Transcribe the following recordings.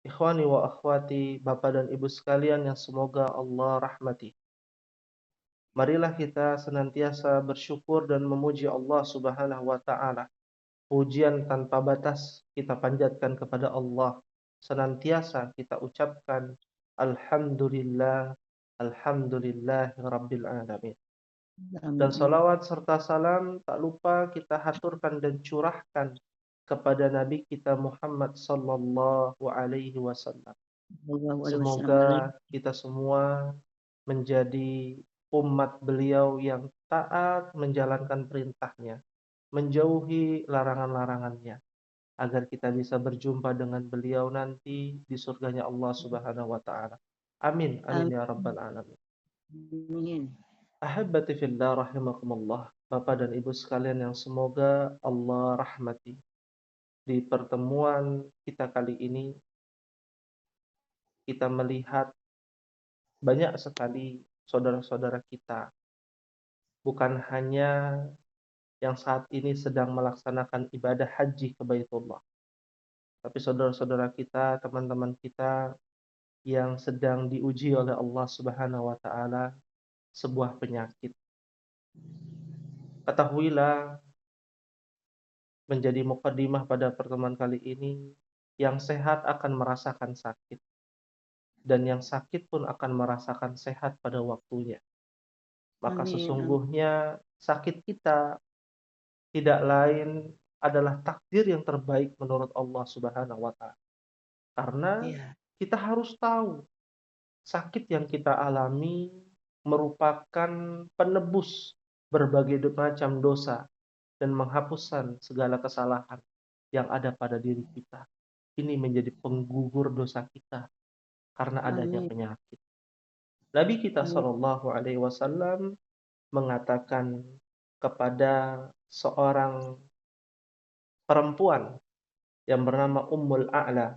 Ikhwani wa akhwati, Bapak dan Ibu sekalian yang semoga Allah rahmati. Marilah kita senantiasa bersyukur dan memuji Allah Subhanahu wa taala. Pujian tanpa batas kita panjatkan kepada Allah. Senantiasa kita ucapkan alhamdulillah, alhamdulillahi rabbil alamin. Dan Amin. salawat serta salam tak lupa kita haturkan dan curahkan kepada Nabi kita Muhammad sallallahu alaihi wasallam. Sallallahu alaihi wasallam Semoga alaih. kita semua menjadi umat beliau yang taat menjalankan perintahnya, menjauhi larangan-larangannya, agar kita bisa berjumpa dengan beliau nanti di surganya Allah Subhanahu wa taala. Amin, amin ya rabbal alamin. Amin. Ahabbati fillah rahimakumullah. Bapak dan Ibu sekalian yang semoga Allah rahmati. Di pertemuan kita kali ini kita melihat banyak sekali saudara-saudara kita, bukan hanya yang saat ini sedang melaksanakan ibadah haji ke Baitullah, tapi saudara-saudara kita, teman-teman kita yang sedang diuji oleh Allah Subhanahu wa taala sebuah penyakit. Ketahuilah, menjadi mukadimah pada pertemuan kali ini, yang sehat akan merasakan sakit dan yang sakit pun akan merasakan sehat pada waktunya. Maka Amin. sesungguhnya sakit kita tidak lain adalah takdir yang terbaik menurut Allah Subhanahu wa taala. Karena Iya. kita harus tahu sakit yang kita alami merupakan penebus berbagai macam dosa dan menghapuskan segala kesalahan yang ada pada diri kita. Ini menjadi penggugur dosa kita karena adanya Amin. penyakit. Nabi kita Amin. Shallallahu Alaihi Wasallam mengatakan kepada seorang perempuan yang bernama Ummul A'la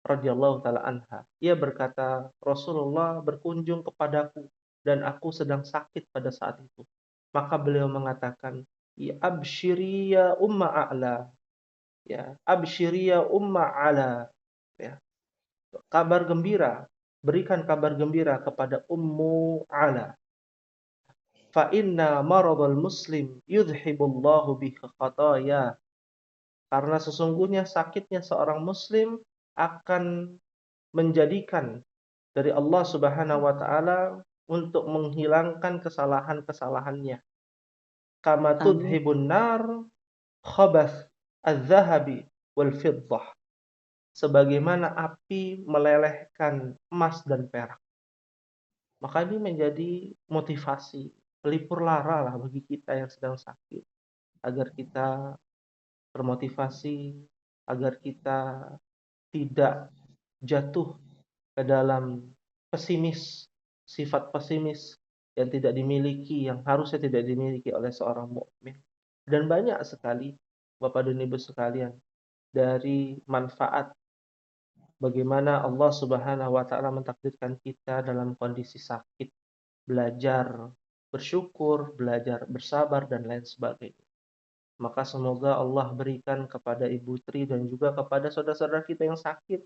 radhiyallahu taala anha. Ia berkata, Rasulullah berkunjung kepadaku dan aku sedang sakit pada saat itu. Maka beliau mengatakan, ya absyiri ya umma a'la, ya absyiri ya umma ala, ya kabar gembira, berikan kabar gembira kepada Ummu Ala. Fa inna maradul muslim yudhibullahu bihi khataya. Karena sesungguhnya sakitnya seorang muslim akan menjadikan dari Allah Subhanahu wa taala untuk menghilangkan kesalahan-kesalahannya. Kama Amin. tudhibun nar khabath az-zahabi wal fiddah. Sebagaimana api melelehkan emas dan perak. Maka ini menjadi motivasi, pelipur lara lah bagi kita yang sedang sakit. Agar kita termotivasi, agar kita tidak jatuh ke dalam pesimis, sifat pesimis yang tidak dimiliki, yang harusnya tidak dimiliki oleh seorang mukmin. Dan banyak sekali Bapak dan Ibu sekalian dari manfaat bagaimana Allah Subhanahu wa taala mentakdirkan kita dalam kondisi sakit, belajar bersyukur, belajar bersabar dan lain sebagainya. Maka semoga Allah berikan kepada Ibu Tri dan juga kepada saudara-saudara kita yang sakit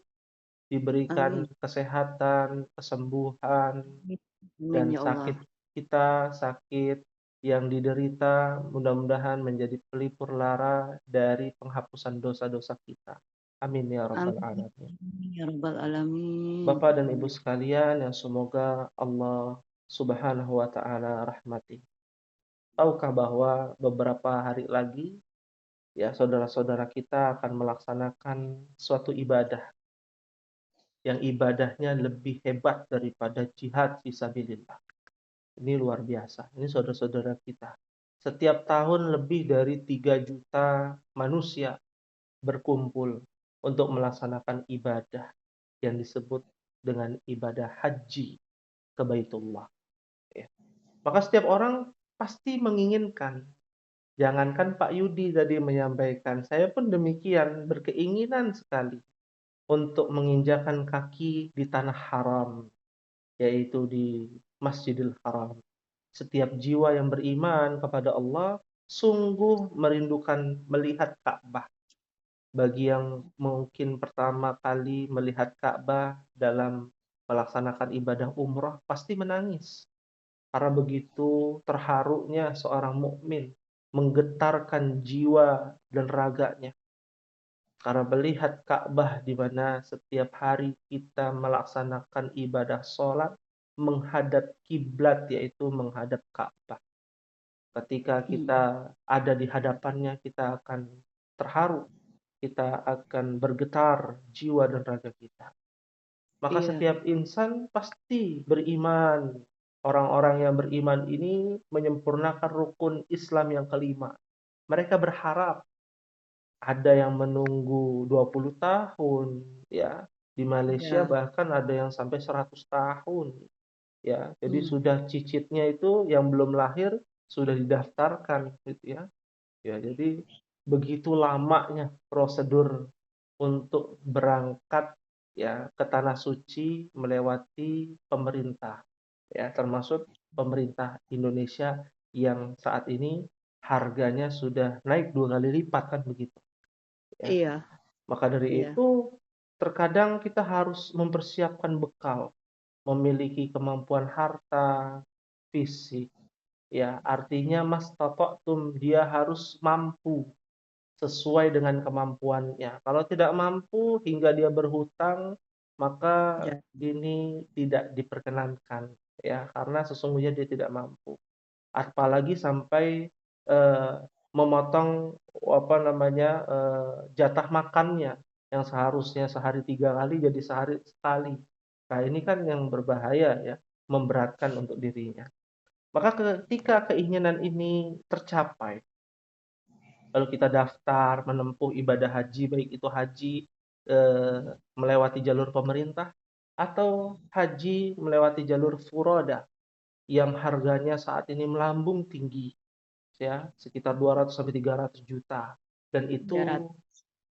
diberikan Amin. kesehatan, kesembuhan, Amin dan ya sakit Allah. kita, sakit yang diderita mudah-mudahan menjadi pelipur lara dari penghapusan dosa-dosa kita. Amin ya rabbal Amin alamin. ya rabbal alamin. Bapak dan Ibu sekalian yang semoga Allah Subhanahu wa taala rahmati. Tahukah bahwa beberapa hari lagi ya saudara-saudara kita akan melaksanakan suatu ibadah yang ibadahnya lebih hebat daripada jihad fisabilillah. Ini luar biasa. Ini saudara-saudara kita. Setiap tahun lebih dari 3 juta manusia berkumpul untuk melaksanakan ibadah yang disebut dengan ibadah haji ke Baitullah. Ya. Maka setiap orang pasti menginginkan. Jangankan Pak Yudi tadi menyampaikan, saya pun demikian berkeinginan sekali untuk menginjakan kaki di tanah haram, yaitu di Masjidil Haram. Setiap jiwa yang beriman kepada Allah sungguh merindukan melihat Ka'bah, bagi yang mungkin pertama kali melihat Ka'bah dalam melaksanakan ibadah umrah pasti menangis. Karena begitu terharunya seorang mukmin, menggetarkan jiwa dan raganya. Karena melihat Ka'bah di mana setiap hari kita melaksanakan ibadah sholat menghadap kiblat, yaitu menghadap Ka'bah. Ketika kita Hmm. ada di hadapannya, kita akan terharu, kita akan bergetar jiwa dan raga kita. Maka Iya, setiap insan pasti beriman. Orang-orang yang beriman ini menyempurnakan rukun Islam yang kelima. Mereka berharap, ada yang menunggu 20 tahun, ya. Di Malaysia iya. bahkan ada yang sampai 100 tahun, ya. Jadi Hmm. sudah cicitnya itu yang belum lahir sudah didaftarkan gitu ya. Ya, jadi begitu lamanya prosedur untuk berangkat ya ke tanah suci melewati pemerintah, ya termasuk pemerintah Indonesia yang saat ini harganya sudah naik 2 kali lipat kan begitu ya. Iya, Maka dari iya. itu terkadang kita harus mempersiapkan bekal, memiliki kemampuan harta, fisik, ya artinya mastata'tum, dia harus mampu sesuai dengan kemampuannya. Kalau tidak mampu hingga dia berhutang, maka Ya, ini tidak diperkenankan ya, karena sesungguhnya dia tidak mampu. Apalagi sampai eh, memotong apa namanya jatah makannya yang seharusnya sehari 3 kali jadi sehari sekali. Nah ini kan yang berbahaya ya, memberatkan untuk dirinya. Maka ketika keinginan ini tercapai, lalu kita daftar menempuh ibadah haji, baik itu haji melewati jalur pemerintah atau haji melewati jalur furoda yang harganya saat ini melambung tinggi ya, sekitar 200 sampai 300 juta, dan darat. itu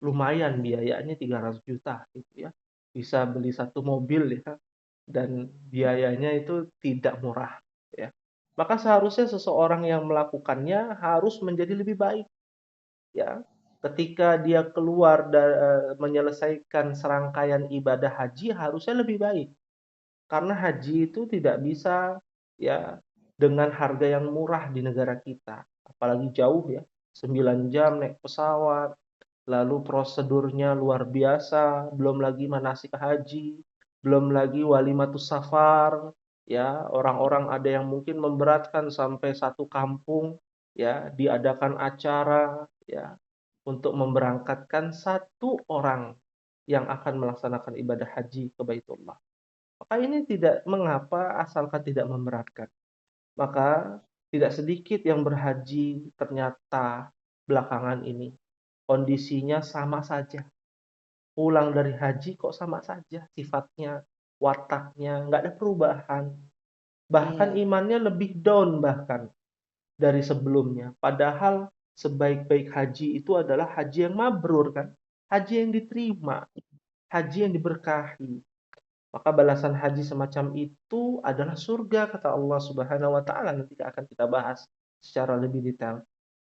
lumayan biayanya 300 juta gitu ya. Bisa beli satu mobil ya, dan biayanya itu tidak murah ya. Maka seharusnya seseorang yang melakukannya harus menjadi lebih baik ya. Ketika dia keluar menyelesaikan serangkaian ibadah haji harusnya lebih baik. Karena haji itu tidak bisa ya dengan harga yang murah di negara kita. Apalagi jauh ya, 9 jam naik pesawat, lalu prosedurnya luar biasa, belum lagi manasik haji, belum lagi walimatus safar, ya orang-orang ada yang mungkin memberatkan sampai satu kampung, ya diadakan acara, ya untuk memberangkatkan satu orang yang akan melaksanakan ibadah haji ke Baitullah. Maka ini tidak mengapa asalkan tidak memberatkan. Maka tidak sedikit yang berhaji ternyata belakangan ini kondisinya sama saja. Pulang dari haji kok sama saja sifatnya, wataknya, nggak ada perubahan. Bahkan Iya, imannya lebih down bahkan dari sebelumnya. Padahal sebaik-baik haji itu adalah haji yang mabrur kan. Haji yang diterima, haji yang diberkahi. Maka balasan haji semacam itu adalah surga kata Allah Subhanahu wa taala, nanti akan kita bahas secara lebih detail.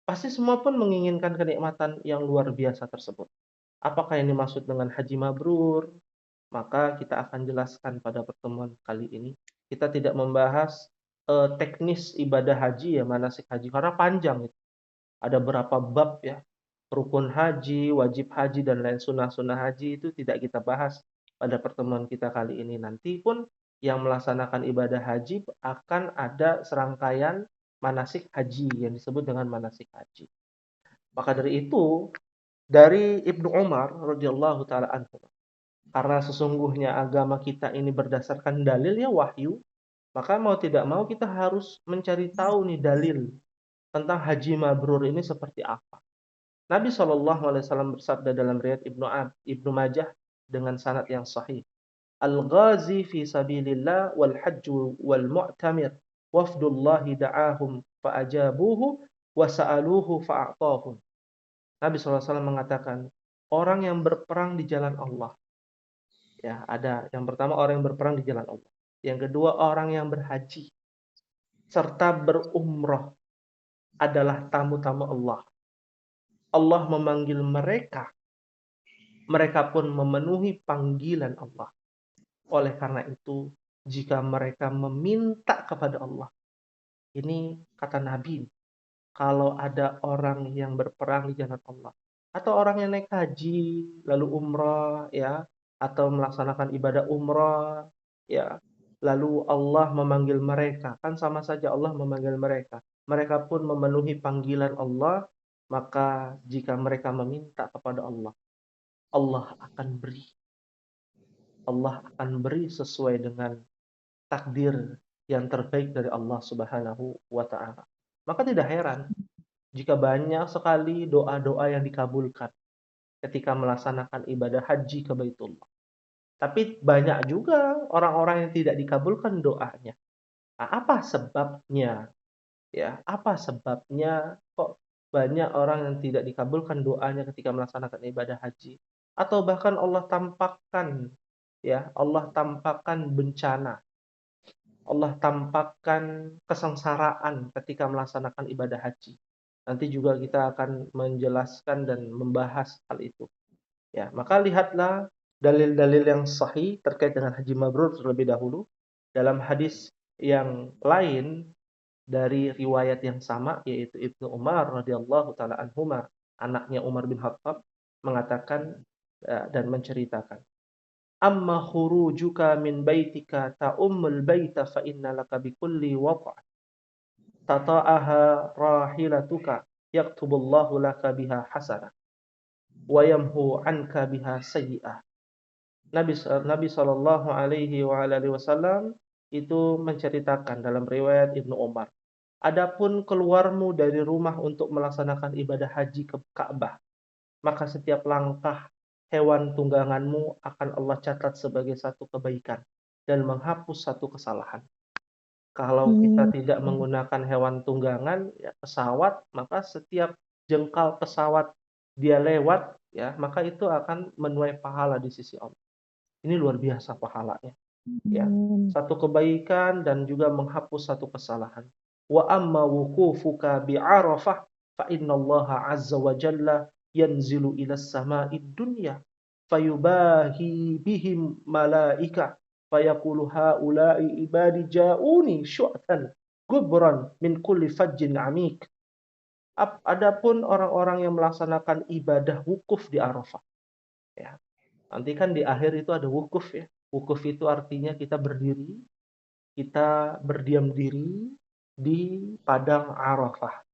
Pasti semua pun menginginkan kenikmatan yang luar biasa tersebut. Apakah yang dimaksud dengan haji mabrur? Maka kita akan jelaskan pada pertemuan kali ini. Kita tidak membahas teknis ibadah haji ya, manasik haji karena panjang itu. Ada berapa bab ya, rukun haji, wajib haji dan lain sunnah-sunnah haji itu tidak kita bahas pada pertemuan kita kali ini. Nanti pun yang melaksanakan ibadah haji akan ada serangkaian manasik haji yang disebut dengan manasik haji. Maka dari itu, dari Ibnu Umar radhiyallahu taala anhu, karena sesungguhnya agama kita ini berdasarkan dalil ya wahyu, maka mau tidak mau kita harus mencari tahu nih dalil tentang haji mabrur ini seperti apa. Nabi SAW bersabda dalam riwayat Ibnu Majah dengan sanad yang sahih. Al-ghazi fi sabilillah wal hajju wal mu'tamir wafdullahi da'ahum fa'ajabuhu wa sa'aluhu fa'atahum. Nabi SAW mengatakan, orang yang berperang di jalan Allah. Ya, ada yang pertama orang yang berperang di jalan Allah. Yang kedua orang yang berhaji serta berumrah adalah tamu-tamu Allah. Allah memanggil mereka Mereka pun memenuhi panggilan Allah. Oleh karena itu, jika mereka meminta kepada Allah, ini kata Nabi, kalau ada orang yang berperang di jalan Allah, atau orang yang naik haji, lalu umrah, ya, atau melaksanakan ibadah umrah, ya, lalu Allah memanggil mereka, kan sama saja Allah memanggil mereka. Mereka pun memenuhi panggilan Allah, maka jika mereka meminta kepada Allah, Allah akan beri. Allah akan beri sesuai dengan takdir yang terbaik dari Allah Subhanahu wa taala. Maka tidak heran jika banyak sekali doa-doa yang dikabulkan ketika melaksanakan ibadah haji ke Baitullah. Tapi banyak juga orang-orang yang tidak dikabulkan doanya. Nah, apa sebabnya? Ya, apa sebabnya kok banyak orang yang tidak dikabulkan doanya ketika melaksanakan ibadah haji? Atau bahkan Allah tampakkan, ya, Allah tampakkan bencana, Allah tampakkan kesengsaraan ketika melaksanakan ibadah haji. Nanti juga kita akan menjelaskan dan membahas hal itu. Ya, maka lihatlah dalil-dalil yang sahih terkait dengan haji mabrur terlebih dahulu. Dalam hadis yang lain dari riwayat yang sama, yaitu Ibnu Umar radhiyallahu taala anhuma, anaknya Umar bin Khattab, mengatakan dan menceritakan, amma khurujuka min baitika ta'ummul baita fa inna laka bikulli wata' tata'aha rahilatuka yaktubullahu laka biha hasanah wa yamhu anka biha sayyi'ah. Nabi Shallallahu Alaihi Wasallam itu menceritakan dalam riwayat Ibnu Umar, adapun keluarmu dari rumah untuk melaksanakan ibadah haji ke Ka'bah, maka setiap langkah hewan tungganganmu akan Allah catat sebagai satu kebaikan dan menghapus satu kesalahan. Kalau kita tidak menggunakan hewan tunggangan, ya, pesawat, maka setiap jengkal pesawat dia lewat, ya, maka itu akan menuai pahala di sisi Allah. Ini luar biasa pahalanya, ya. Satu kebaikan dan juga menghapus satu kesalahan. Wa amma wuqufuka bi Arafah fa innallaha azza wa jalla yanzilu ila sama'id dunya fayubahi bihim malaika fayaqulu haula'i ibadi ja'uni syu'tan gubran min kulli fajjin amik. Adapun orang-orang yang melaksanakan ibadah wukuf di Arafah, ya. Nanti kan di akhir itu ada wukuf, ya. Wukuf itu artinya kita berdiri, kita berdiam diri di padang Arafah.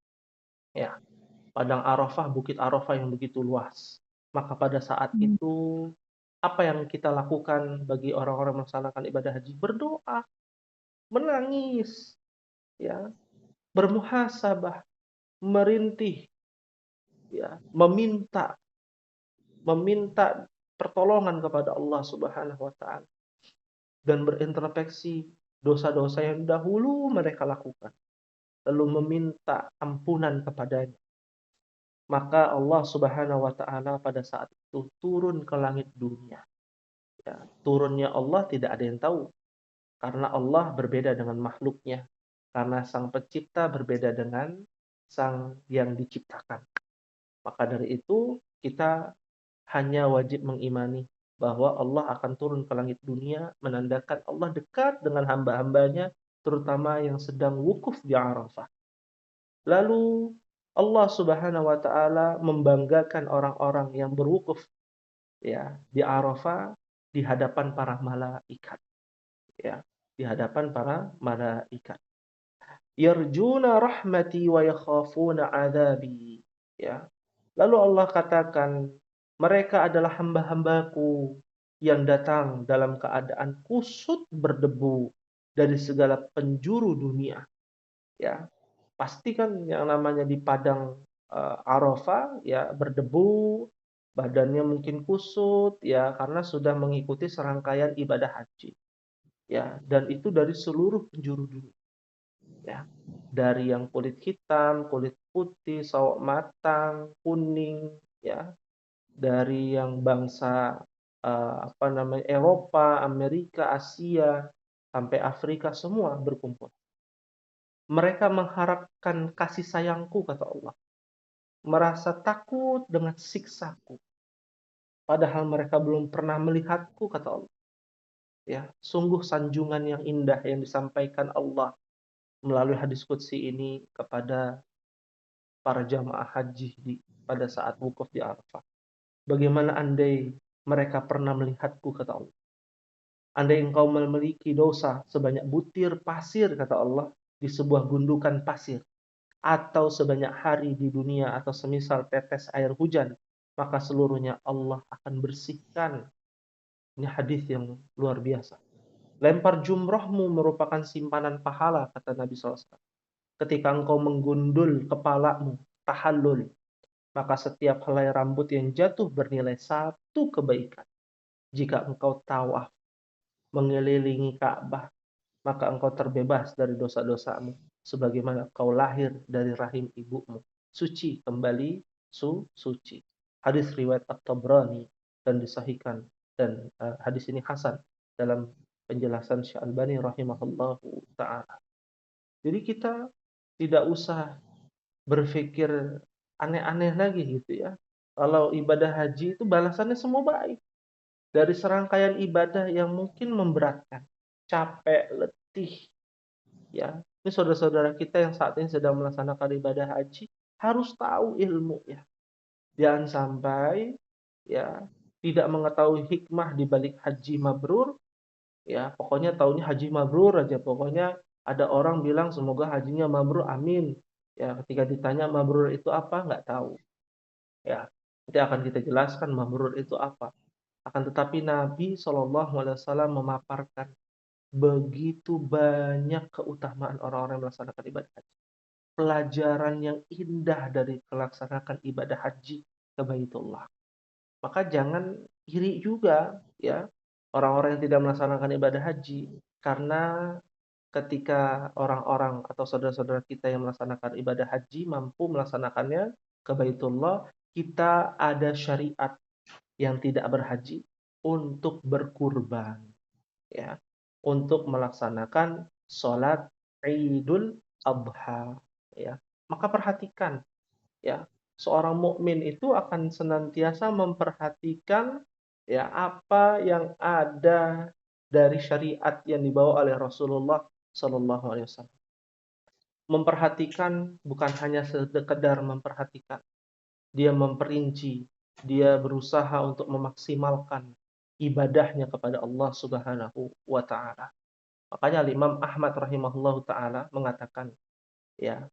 Ya, padang Arafah, bukit Arafah yang begitu luas. Maka pada saat itu, apa yang kita lakukan bagi orang-orang melaksanakan ibadah haji? Berdoa, menangis, ya, bermuhasabah, merintih, ya, meminta pertolongan kepada Allah Subhanahu wa taala dan berintrospeksi dosa-dosa yang dahulu mereka lakukan, lalu meminta ampunan kepadanya. Maka Allah Subhanahu wa taala pada saat itu turun ke langit dunia. Ya, turunnya Allah tidak ada yang tahu karena Allah berbeda dengan makhluknya. Karena Sang Pencipta berbeda dengan Sang yang diciptakan. Maka dari itu kita hanya wajib mengimani bahwa Allah akan turun ke langit dunia menandakan Allah dekat dengan hamba-hambanya, terutama yang sedang wukuf di Arafah. Lalu Allah Subhanahu wa taala membanggakan orang-orang yang berwukuf, ya, di Arafah di hadapan para malaikat, ya, di hadapan para malaikat. Yarjuna rahmati wa yakhafuna adabi, ya. Lalu Allah katakan, mereka adalah hamba-hambaku yang datang dalam keadaan kusut berdebu dari segala penjuru dunia, ya. Pasti kan yang namanya di padang Arafah, ya, berdebu, badannya mungkin kusut, ya, karena sudah mengikuti serangkaian ibadah haji, ya, dan itu dari seluruh penjuru dunia, ya, dari yang kulit hitam, kulit putih, sawo matang, kuning, ya, dari yang bangsa apa namanya Eropa, Amerika, Asia, sampai Afrika, semua berkumpul. Mereka mengharapkan kasih sayangku, kata Allah. Merasa takut dengan siksaku. padahal mereka belum pernah melihatku, kata Allah. Ya, sungguh sanjungan yang indah yang disampaikan Allah melalui hadis qudsi ini kepada para jamaah haji pada saat wukuf di Arafah. Bagaimana andai mereka pernah melihatku, kata Allah. Andai engkau memiliki dosa sebanyak butir pasir, kata Allah, di sebuah gundukan pasir, atau sebanyak hari di dunia, atau semisal tetes air hujan, maka seluruhnya Allah akan bersihkan. Ini hadis yang luar biasa. Lempar jumrohmu merupakan simpanan pahala, kata Nabi SAW. Ketika engkau menggundul kepalamu, tahallul, maka setiap helai rambut yang jatuh bernilai satu kebaikan. Jika engkau tawaf mengelilingi Ka'bah, maka engkau terbebas dari dosa-dosamu, sebagaimana kau lahir dari rahim ibumu. Suci kembali suci. Hadis riwayat At-Tabrani dan disahihkan, dan hadis ini hasan dalam penjelasan Syekh Albani rahimahullahu taala. Jadi kita tidak usah berpikir aneh-aneh lagi gitu ya. Kalau ibadah haji itu balasannya semua baik. Dari serangkaian ibadah yang mungkin memberatkan, capek, letih, ya. Ini saudara-saudara kita yang saat ini sedang melaksanakan ibadah haji harus tahu ilmu ya. Jangan sampai ya tidak mengetahui hikmah di balik haji mabrur, ya. Pokoknya taunya haji mabrur aja. Pokoknya ada orang bilang semoga hajinya mabrur, amin. Ya, ketika ditanya mabrur itu apa, nggak tahu. Ya, nanti akan kita jelaskan mabrur itu apa. Akan tetapi Nabi SAW memaparkan begitu banyak keutamaan orang-orang yang melaksanakan ibadah haji. Pelajaran yang indah dari melaksanakan ibadah haji ke Baitullah. Maka jangan iri juga ya orang-orang yang tidak melaksanakan ibadah haji, karena ketika orang-orang atau saudara-saudara kita yang melaksanakan ibadah haji mampu melaksanakannya ke Baitullah, kita ada syariat yang tidak berhaji untuk berkurban, ya, untuk melaksanakan sholat Idul Adha, ya. Maka perhatikan, ya, seorang mukmin itu akan senantiasa memperhatikan ya apa yang ada dari syariat yang dibawa oleh Rasulullah Shallallahu Alaihi Wasallam. Memperhatikan bukan hanya sekedar memperhatikan, dia memperinci, dia berusaha untuk memaksimalkan ibadahnya kepada Allah Subhanahu wa taala. Makanya Imam Ahmad rahimahullahu taala mengatakan, ya,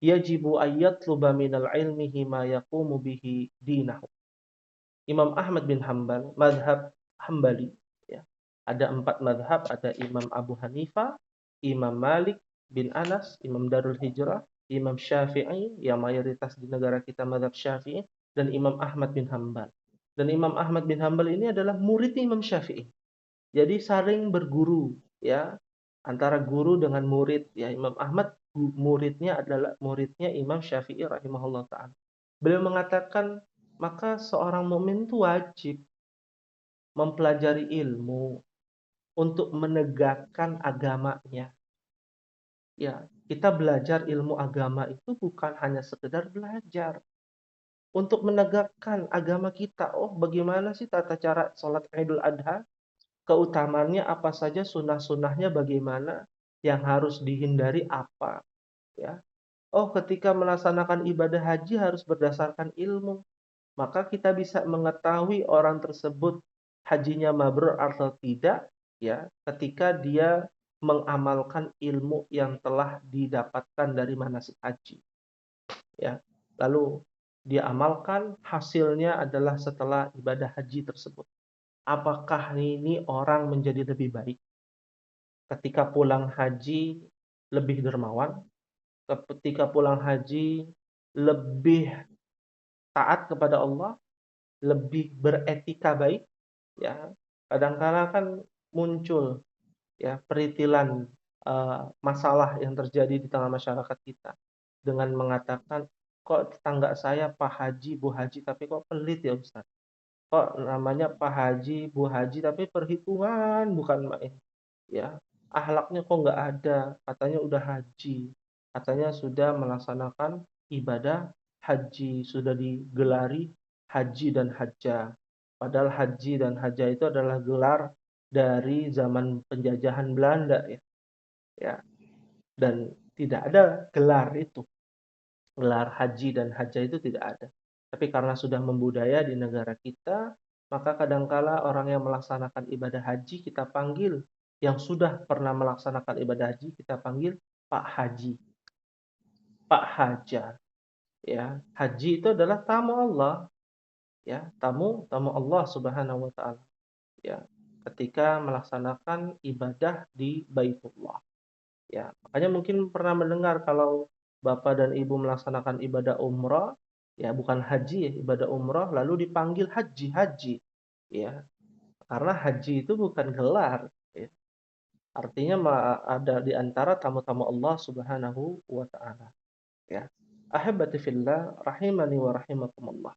yajibu ayyatluba minal ilmihi ma yaqumu bihi dinahu. Imam Ahmad bin Hambal, madhab Hambali, ya. Ada 4 madhab, ada Imam Abu Hanifah, Imam Malik bin Anas, Imam Darul Hijrah, Imam Syafi'i, yang mayoritas di negara kita madhab Syafi'i, dan Imam Ahmad bin Hambal. Dan Imam Ahmad bin Hambal ini adalah murid Imam Syafi'i. Jadi saling berguru, ya, antara guru dengan murid. Ya, Imam Ahmad muridnya adalah muridnya Imam Syafi'i rahimahullah ta'ala. Beliau mengatakan, maka seorang mukmin itu wajib mempelajari ilmu untuk menegakkan agamanya. Ya, kita belajar ilmu agama itu bukan hanya sekedar belajar. Untuk menegakkan agama kita, oh bagaimana sih tata cara sholat Idul Adha? Keutamaannya apa saja, sunnah-sunnahnya bagaimana, yang harus dihindari apa, ya. Oh, ketika melaksanakan ibadah haji harus berdasarkan ilmu. Maka kita bisa mengetahui orang tersebut hajinya mabrur atau tidak, ya, ketika dia mengamalkan ilmu yang telah didapatkan dari manasik haji, ya. Lalu dia amalkan, hasilnya adalah setelah ibadah haji tersebut. Apakah ini orang menjadi lebih baik? Ketika pulang haji lebih dermawan, ketika pulang haji lebih taat kepada Allah, lebih beretika baik, ya. Kadang-kala kan muncul ya peritilan masalah yang terjadi di tengah masyarakat kita dengan mengatakan, kok tetangga saya Pak Haji, Bu Haji, tapi kok pelit ya Ustaz? Kok namanya Pak Haji, Bu Haji, tapi perhitungan bukan main. Ya, akhlaknya kok nggak ada. Katanya udah haji, katanya sudah melaksanakan ibadah haji, sudah digelari haji dan hajjah. Padahal haji dan hajah itu adalah gelar dari zaman penjajahan Belanda ya. Ya, dan tidak ada gelar itu. Gelar haji dan hajah itu tidak ada. Tapi karena sudah membudaya di negara kita, maka kadangkala orang yang melaksanakan ibadah haji kita panggil, yang sudah pernah melaksanakan ibadah haji kita panggil Pak Haji, Pak Haja. Ya, haji itu adalah tamu Allah, ya, tamu Allah Subhanahu wa taala, ya, ketika melaksanakan ibadah di Baitullah. Ya, makanya mungkin pernah mendengar kalau Bapak dan Ibu melaksanakan ibadah umrah, ya bukan haji ya, ibadah umrah lalu dipanggil haji, ya. Karena haji itu bukan gelar, ya. Artinya ada di antara tamu-tamu Allah Subhanahu wa taala, ya. Ahibati fillah rahimani wa rahimakumullah.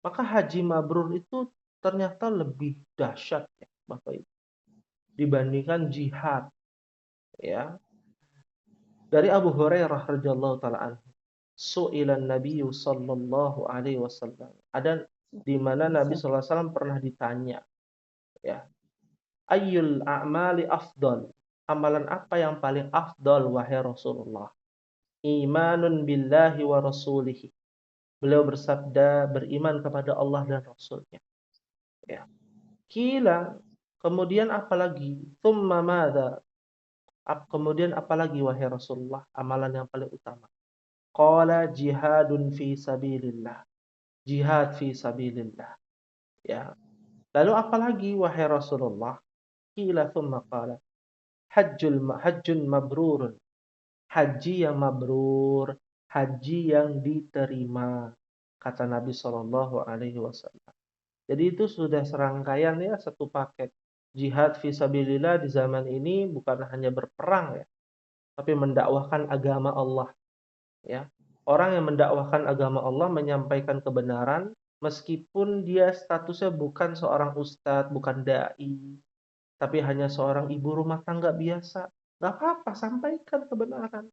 Maka haji mabrur itu ternyata lebih dahsyat ya, Bapak Ibu, dibandingkan jihad, ya. Dari Abu Hurairah radhiyallahu taala anhu, su'ilan Nabiyyu sallallahu alaihi wasallam. Ada di mana Nabi sallallahu alaihi wasallam pernah ditanya, ya, ayyul a'mali afdal? Amalan apa yang paling afdal wahai Rasulullah? Imanun billahi wa rasulihi. Beliau bersabda, beriman kepada Allah dan Rasulnya. Ya. Kila, kemudian apalagi? Thumma madza? Kemudian apalagi wahai Rasulullah, amalan yang paling utama? Qala jihadun fi sabilillah. Jihad fi sabilillah. Ya. Lalu apalagi wahai Rasulullah? Qila thumma qala hajjun mabrurun. Haji yang mabrur, haji yang diterima, kata Nabi Shallallahu alaihi wasallam. Jadi itu sudah serangkaian ya, satu paket. Jihad fi sabilillah di zaman ini bukan hanya berperang ya, tapi mendakwahkan agama Allah. Ya, orang yang mendakwahkan agama Allah menyampaikan kebenaran meskipun dia statusnya bukan seorang ustadz, bukan dai, tapi hanya seorang ibu rumah tangga biasa. Gak apa-apa, sampaikan kebenaran.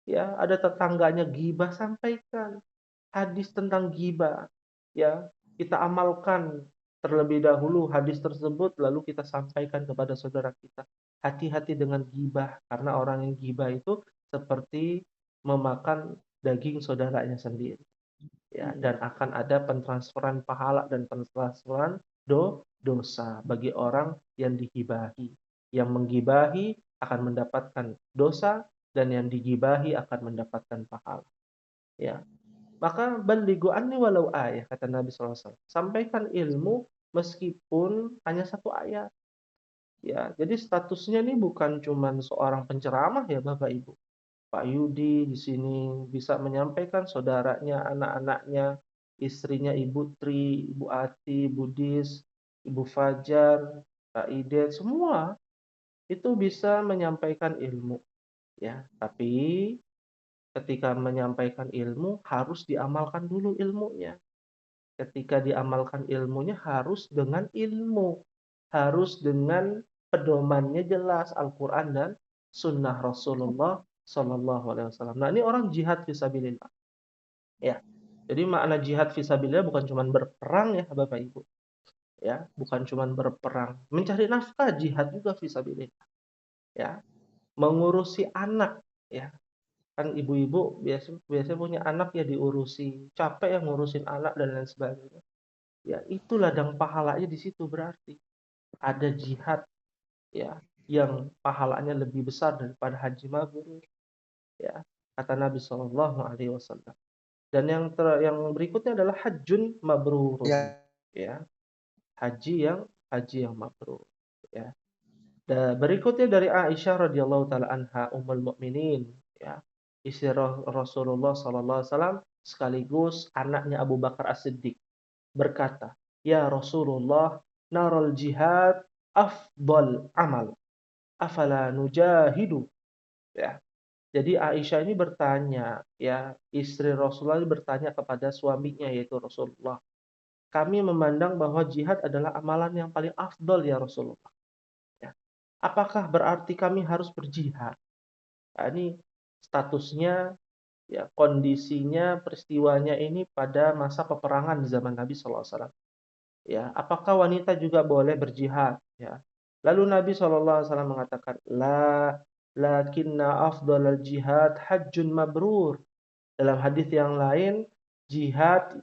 Ya, ada tetangganya gibah, sampaikan hadis tentang gibah. Ya, kita amalkan terlebih dahulu hadis tersebut, lalu kita sampaikan kepada saudara kita. Hati-hati dengan gibah, karena orang yang gibah itu seperti memakan daging saudaranya sendiri. Ya, dan akan ada pentransferan pahala dan pentransferan dosa bagi orang yang digibahi. Yang menggibahi akan mendapatkan dosa dan yang digibahi akan mendapatkan pahala. Ya, maka balighu anni walau ayat, kata Nabi SAW. Sampaikan ilmu meskipun hanya satu ayat. Ya, jadi statusnya ini bukan cuma seorang penceramah ya Bapak Ibu. Pak Yudi di sini bisa menyampaikan saudaranya, anak-anaknya, istrinya Ibu Tri, Ibu Ati, Budis, Ibu Fajar, Pak Idet, semua itu bisa menyampaikan ilmu. Ya, tapi ketika menyampaikan ilmu harus diamalkan dulu ilmunya. Ketika diamalkan ilmunya harus dengan ilmu, harus dengan pedomannya jelas Al-Quran dan Sunnah Rasulullah Sallallahu Alaihi Wasallam. Nah, ini orang jihad fisabilillah. Ya, jadi makna jihad fisabilillah bukan cuma berperang ya Bapak Ibu. Ya, bukan cuma berperang, mencari nafkah jihad juga fisabilillah. Ya, mengurusi anak ya. Kan ibu-ibu biasa punya anak ya diurusi, capek yang ngurusin anak dan lain sebagainya. Ya, itu ladang pahalanya di situ berarti. Ada jihad ya yang pahalanya lebih besar daripada haji mabrur. Ya, kata Nabi Shallallahu alaihi wasallam. Dan yang berikutnya adalah hajjun mabrurun. Ya, Ya, haji yang mabrur. Ya. Dan berikutnya dari Aisyah radhiyallahu taala anha ummul mukminin, ya. Istri Rasulullah sallallahu alaihi wasallam sekaligus anaknya Abu Bakar As-Siddiq berkata, "Ya Rasulullah, naral jihad afdal amal. Afala nujahidu?" Ya. Jadi Aisyah ini bertanya, ya, istri Rasulullah ini bertanya kepada suaminya yaitu Rasulullah. Kami memandang bahwa jihad adalah amalan yang paling afdal ya Rasulullah. Ya. Apakah berarti kami harus berjihad? Nah, ini statusnya, ya, kondisinya, peristiwanya ini pada masa peperangan di zaman Nabi SAW. Ya, apakah wanita juga boleh berjihad? Ya. Lalu Nabi SAW mengatakan, La lakinna afdalal jihad hajjun mabrur. Dalam hadis yang lain, jihad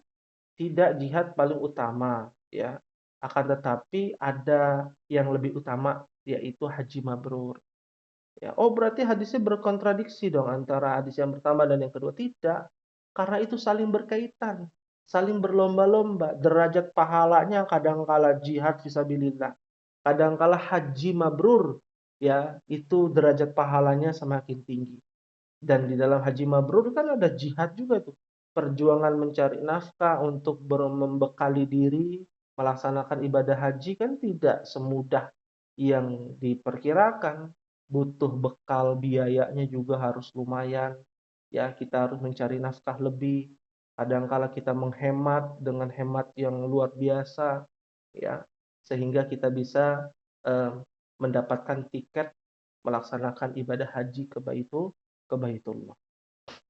tidak jihad paling utama, ya. Akan tetapi ada yang lebih utama, yaitu haji mabrur. Ya, oh berarti hadisnya berkontradiksi dong antara hadis yang pertama dan yang kedua. Tidak, karena itu saling berkaitan, saling berlomba-lomba. Derajat pahalanya kadangkala jihad fisabilillah, kadangkala haji mabrur, ya itu derajat pahalanya semakin tinggi. Dan di dalam haji mabrur kan ada jihad juga tuh. Perjuangan mencari nafkah untuk membekali diri, melaksanakan ibadah haji kan tidak semudah yang diperkirakan. Butuh bekal, biayanya juga harus lumayan. Ya, kita harus mencari nafkah lebih. Kadangkala kita menghemat dengan hemat yang luar biasa, ya, sehingga kita bisa eh, mendapatkan tiket melaksanakan ibadah haji ke Baitullah.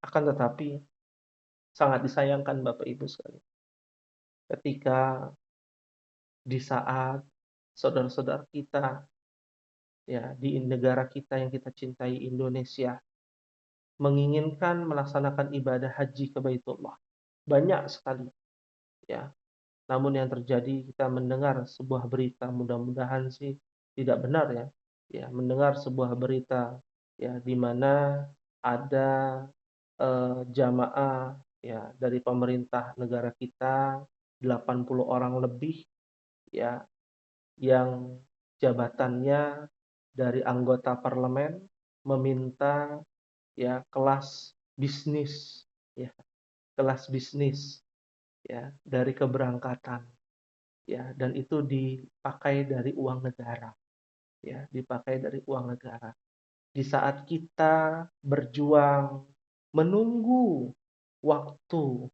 Akan tetapi sangat disayangkan Bapak Ibu sekalian, ketika di saat saudara-saudara kita ya di negara kita yang kita cintai Indonesia menginginkan melaksanakan ibadah haji ke Baitullah. Banyak sekali ya. Namun yang terjadi kita mendengar sebuah berita, mudah-mudahan sih tidak benar ya. Ya, mendengar sebuah berita ya di mana ada jamaah ya dari pemerintah negara kita 80 orang lebih ya yang jabatannya dari anggota parlemen meminta ya ya kelas bisnis ya dari keberangkatan ya dan itu dipakai dari uang negara ya dipakai dari uang negara di saat kita berjuang menunggu waktu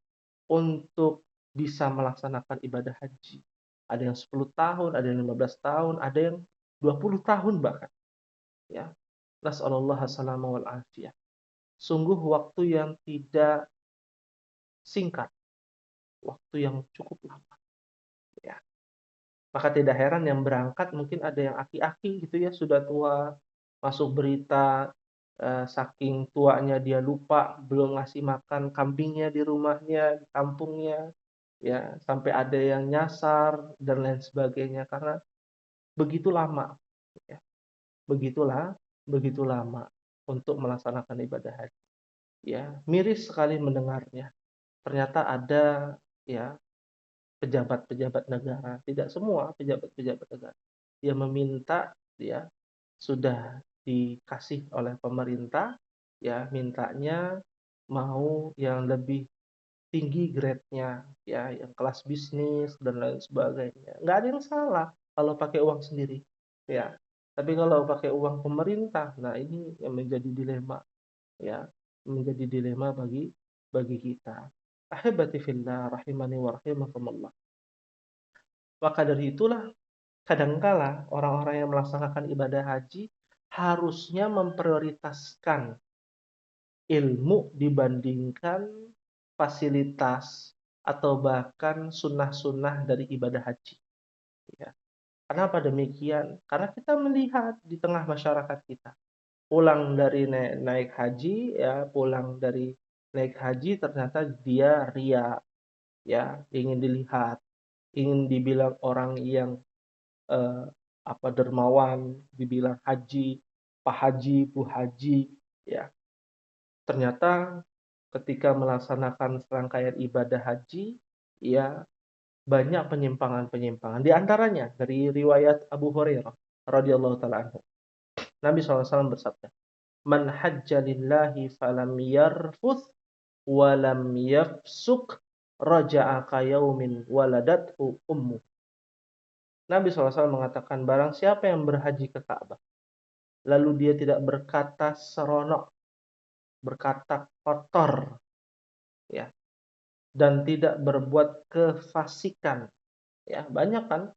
untuk bisa melaksanakan ibadah haji. Ada yang 10 tahun, ada yang 15 tahun, ada yang 20 tahun bahkan. Ya. Nas'alullah as-salama wal afiyah. Sungguh waktu yang tidak singkat, waktu yang cukup lama. Ya. Maka tidak heran yang berangkat mungkin ada yang aki-aki gitu ya, sudah tua, masuk berita, saking tuanya dia lupa belum ngasih makan kambingnya di rumahnya, di kampungnya, ya sampai ada yang nyasar dan lain sebagainya karena begitu lama ya begitu lama untuk melaksanakan ibadah haji ya miris sekali mendengarnya ternyata ada ya pejabat-pejabat negara tidak semua pejabat-pejabat negara yang meminta ya sudah dikasih oleh pemerintah ya mintanya mau yang lebih tinggi grade-nya ya yang kelas bisnis dan lain sebagainya nggak ada yang salah kalau pakai uang sendiri ya tapi kalau pakai uang pemerintah nah ini yang menjadi dilema ya menjadi dilema bagi kita ahibati fillah rahimani wa rahimakumullah maka dari itulah kadangkala orang-orang yang melaksanakan ibadah haji harusnya memprioritaskan ilmu dibandingkan fasilitas atau bahkan sunnah-sunnah dari ibadah haji. Ya. Kenapa demikian? Karena kita melihat di tengah masyarakat kita, pulang dari naik haji, ya pulang dari naik haji ternyata dia ria, ya ingin dilihat, ingin dibilang orang yang eh, dermawan, dibilang haji, pak haji, bu haji, ya ternyata ketika melaksanakan serangkaian ibadah haji, ya banyak penyimpangan-penyimpangan. Di antaranya dari riwayat Abu Hurairah radhiyallahu taala anhu. Nabi SAW bersabda, "Man hajja lillahi falam yarfuth wa lam yafsuk raja'a ka yaumin waladathu ummu." Nabi SAW mengatakan, barang siapa yang berhaji ke Ka'bah, lalu dia tidak berkata seronok, berkata kotor, ya, dan tidak berbuat kefasikan. Ya, banyak kan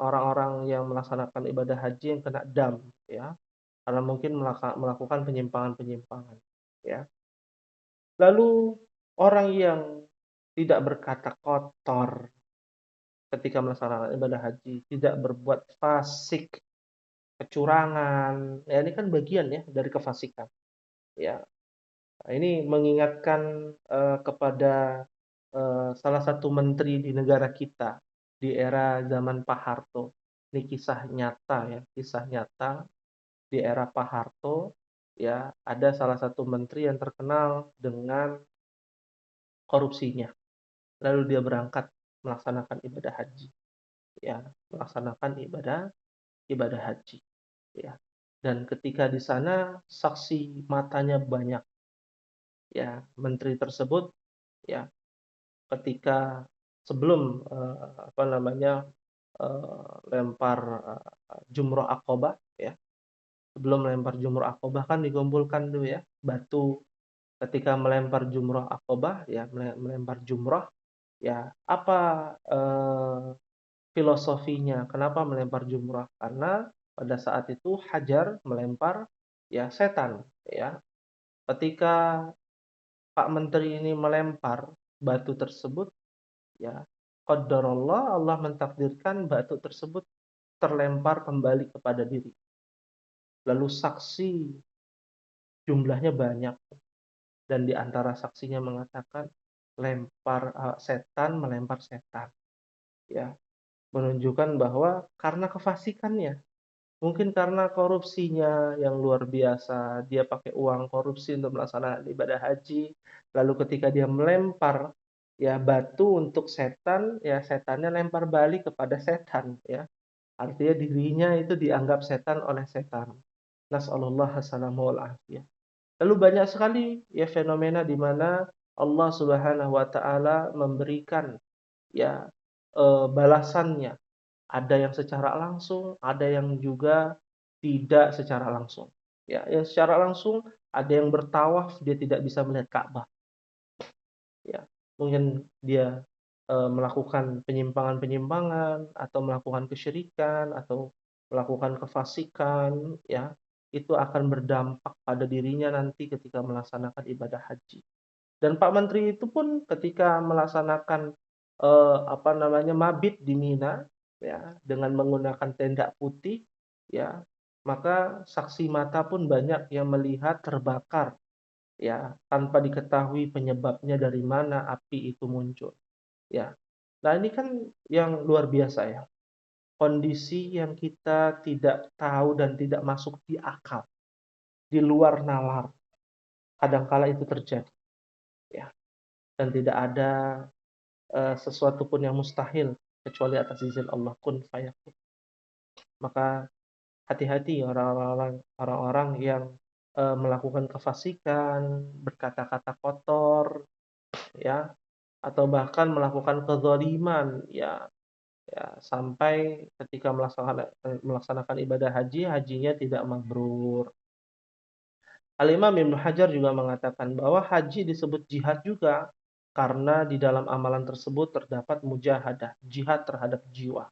orang-orang yang melaksanakan ibadah haji yang kena dam, ya, karena mungkin melakukan penyimpangan-penyimpangan, ya. Lalu orang yang tidak berkata kotor ketika melaksanakan ibadah haji, tidak berbuat fasik, kecurangan, ya ini kan bagian ya dari kefasikan, ya. Nah, ini mengingatkan, kepada, salah satu menteri di negara kita, di era zaman Pak Harto. Ini kisah nyata ya, kisah nyata di era Pak Harto, ya, ada salah satu menteri yang terkenal dengan korupsinya. Lalu dia berangkat melaksanakan ibadah haji, ya, melaksanakan ibadah ibadah haji, ya. Dan ketika di sana saksi matanya banyak, ya, menteri tersebut, ya, ketika sebelum, apa namanya, lempar, jumroh Aqobah, ya, sebelum melempar jumroh Aqobah kan dikumpulkan tuh ya, batu ketika melempar jumroh Aqobah, ya, melempar jumroh, ya, apa, filosofinya, kenapa melempar jumroh? Karena pada saat itu Hajar melempar, ya, setan, ya. Ketika Pak Menteri ini melempar batu tersebut, ya, qadarullah Allah mentakdirkan batu tersebut terlempar kembali kepada diri. Lalu saksi jumlahnya banyak dan di antara saksinya mengatakan setan melempar setan, ya, menunjukkan bahwa karena kefasikannya, mungkin karena korupsinya yang luar biasa, dia pakai uang korupsi untuk melaksanakan ibadah haji, lalu ketika dia melempar, ya, batu untuk setan, ya, setannya lempar balik kepada setan, ya. Artinya dirinya itu dianggap setan oleh setan. Nas'alullah as-salamu wal afiyah. Lalu banyak sekali ya fenomena di mana Allah Subhanahu wa taala memberikan, ya, balasannya. Ada yang secara langsung, ada yang juga tidak secara langsung. Ya, yang secara langsung ada yang bertawaf dia tidak bisa melihat Ka'bah, ya. Mungkin dia, melakukan penyimpangan-penyimpangan atau melakukan kesyirikan atau melakukan kefasikan, ya, itu akan berdampak pada dirinya nanti ketika melaksanakan ibadah haji. Dan Pak Menteri itu pun ketika melaksanakan, apa namanya, mabit di Mina, ya, dengan menggunakan tenda putih, ya, maka saksi mata pun banyak yang melihat terbakar, ya, tanpa diketahui penyebabnya dari mana api itu muncul, ya. Nah, ini kan yang luar biasa ya, kondisi yang kita tidak tahu dan tidak masuk di akal, di luar nalar, kadangkala itu terjadi, ya, dan tidak ada sesuatu pun yang mustahil kecuali atas izin Allah, kun fayakun. Maka hati-hati orang-orang yang melakukan kefasikan, berkata-kata kotor, ya, atau bahkan melakukan kezaliman, ya, ya, sampai ketika melaksanakan ibadah haji, hajinya tidak mabrur. Al-Imam Ibnu Hajar juga mengatakan bahwa haji disebut jihad juga karena di dalam amalan tersebut terdapat mujahadah, jihad terhadap jiwa.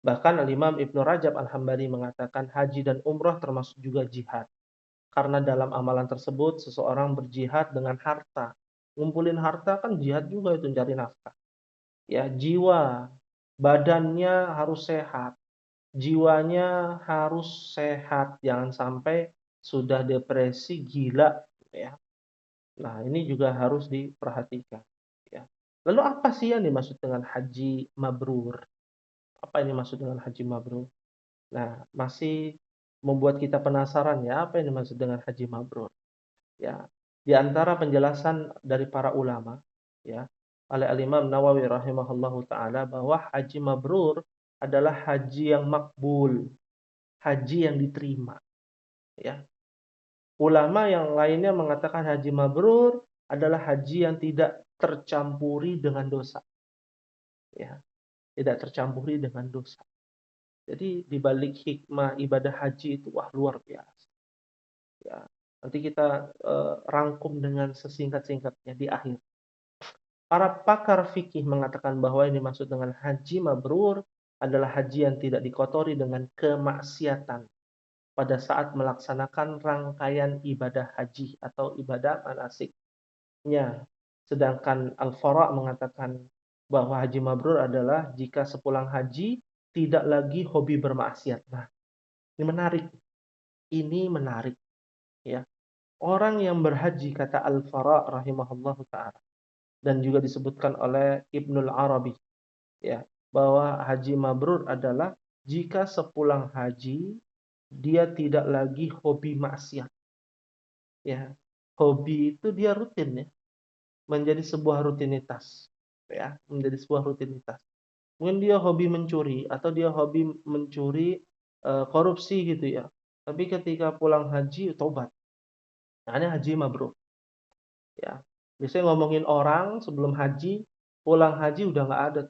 Bahkan Al-Imam Ibnu Rajab Al-Hambali mengatakan haji dan umrah termasuk juga jihad. Karena dalam amalan tersebut seseorang berjihad dengan harta. Ngumpulin harta kan jihad juga itu cari nafkah. Ya, jiwa, badannya harus sehat, jiwanya harus sehat, jangan sampai sudah depresi, gila, ya. Nah, ini juga harus diperhatikan, ya. Lalu apa sih yang dimaksud dengan haji mabrur? Apa ini maksud dengan haji mabrur? Nah, masih membuat kita penasaran ya, apa yang dimaksud dengan haji mabrur? Ya, di antara penjelasan dari para ulama, ya, oleh Al-Imam Nawawi rahimahullahu taala bahwa haji mabrur adalah haji yang makbul, haji yang diterima, ya. Ulama yang lainnya mengatakan haji mabrur adalah haji yang tidak tercampuri dengan dosa, ya, tidak tercampuri dengan dosa. Jadi di balik hikmah ibadah haji itu wah luar biasa. Ya, nanti kita rangkum dengan sesingkat-singkatnya di akhir. Para pakar fikih mengatakan bahwa ini maksud dengan haji mabrur adalah haji yang tidak dikotori dengan kemaksiatan pada saat melaksanakan rangkaian ibadah haji atau ibadah manasiknya. Sedangkan Al-Fara' mengatakan bahwa haji mabrur adalah jika sepulang haji tidak lagi hobi bermaksiat. Nah, ini menarik. Ini menarik, ya. Orang yang berhaji, kata Al-Fara rahimahullahu taala, dan juga disebutkan oleh Ibnul Arabi, ya, bahwa haji mabrur adalah jika sepulang haji dia tidak lagi hobi maksiat, ya. Hobi itu dia rutin, ya, menjadi sebuah rutinitas, ya, menjadi sebuah rutinitas. Mungkin dia hobi mencuri atau dia hobi mencuri korupsi gitu ya. Tapi ketika pulang haji tobat. Nah, ini haji mabrur, ya. Biasanya ngomongin orang sebelum haji, pulang haji udah nggak ada.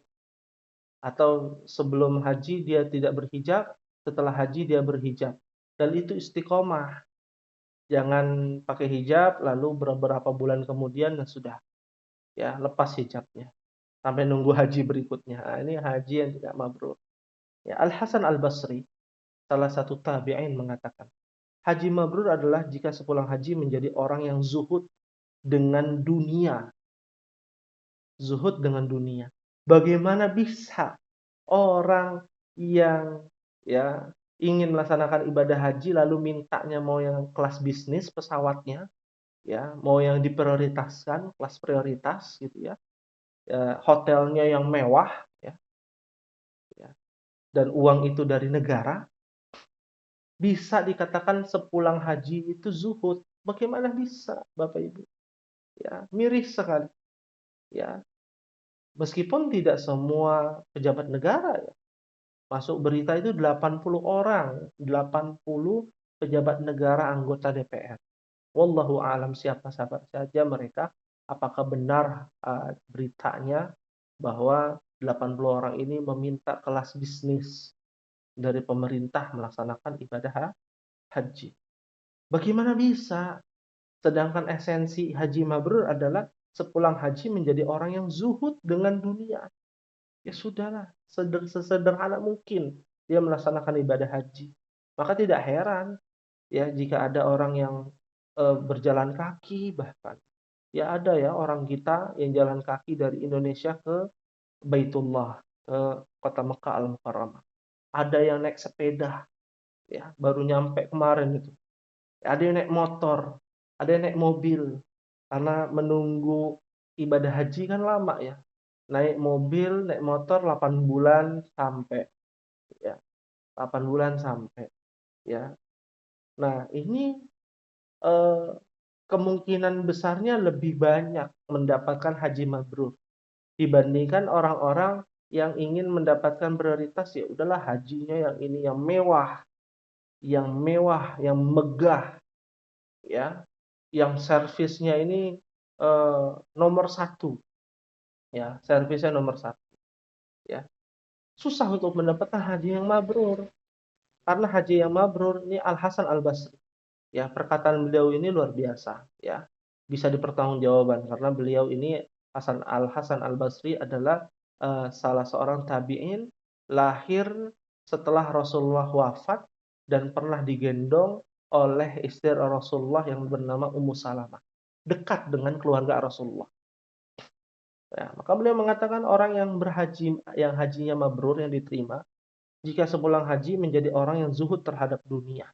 Atau sebelum haji dia tidak berhijab, setelah haji dia berhijab. Dan itu istiqomah. Jangan pakai hijab lalu beberapa bulan kemudian sudah, ya, lepas hijabnya sampai nunggu haji berikutnya. Nah, ini haji yang tidak mabrur. Ya, Al Hasan Al Basri, salah satu tabi'in, mengatakan, haji mabrur adalah jika sepulang haji menjadi orang yang zuhud dengan dunia. Zuhud dengan dunia. Bagaimana bisa orang yang, ya, ingin melaksanakan ibadah haji lalu mintanya mau yang kelas bisnis pesawatnya, ya, mau yang diprioritaskan, kelas prioritas gitu ya, hotelnya yang mewah, ya, ya, dan uang itu dari negara, bisa dikatakan sepulang haji itu zuhud. Bagaimana bisa, Bapak Ibu? Ya, miris sekali. Ya, meskipun tidak semua pejabat negara, ya. Masuk berita itu 80 orang, 80 pejabat negara anggota DPR. Wallahu a'lam siapa saja mereka, apakah benar beritanya bahwa 80 orang ini meminta kelas bisnis dari pemerintah melaksanakan ibadah haji. Bagaimana bisa? Sedangkan esensi haji mabrur adalah sepulang haji menjadi orang yang zuhud dengan dunia. Ya sudahlah, sesederhana mungkin dia melaksanakan ibadah haji. Maka tidak heran, ya, jika ada orang yang berjalan kaki bahkan. Ya ada ya orang kita yang jalan kaki dari Indonesia ke Baitullah, ke kota Mekah Al-Mukarramah. Ada yang naik sepeda, ya, baru nyampe kemarin itu. Ada yang naik motor, ada yang naik mobil. Karena menunggu ibadah haji kan lama ya. Naik mobil, naik motor 8 bulan sampai, ya. 8 bulan sampai, ya. Nah, ini eh, kemungkinan besarnya lebih banyak mendapatkan haji mabrur dibandingkan orang-orang yang ingin mendapatkan prioritas, ya udahlah hajinya yang ini yang mewah, yang megah, ya, yang servisnya ini nomor satu, ya, servisnya nomor satu, ya. Susah untuk mendapatkan haji yang mabrur, karena haji yang mabrur ini Al Hasan Al Basri, ya, perkataan beliau ini luar biasa, ya, bisa dipertanggungjawabkan karena beliau ini Al Hasan Al Basri adalah salah seorang tabi'in, lahir setelah Rasulullah wafat dan pernah digendong oleh istri Rasulullah yang bernama Ummu Salamah, dekat dengan keluarga Rasulullah. Ya, maka beliau mengatakan orang yang berhaji, yang hajinya mabrur, yang diterima, jika sepulang haji menjadi orang yang zuhud terhadap dunia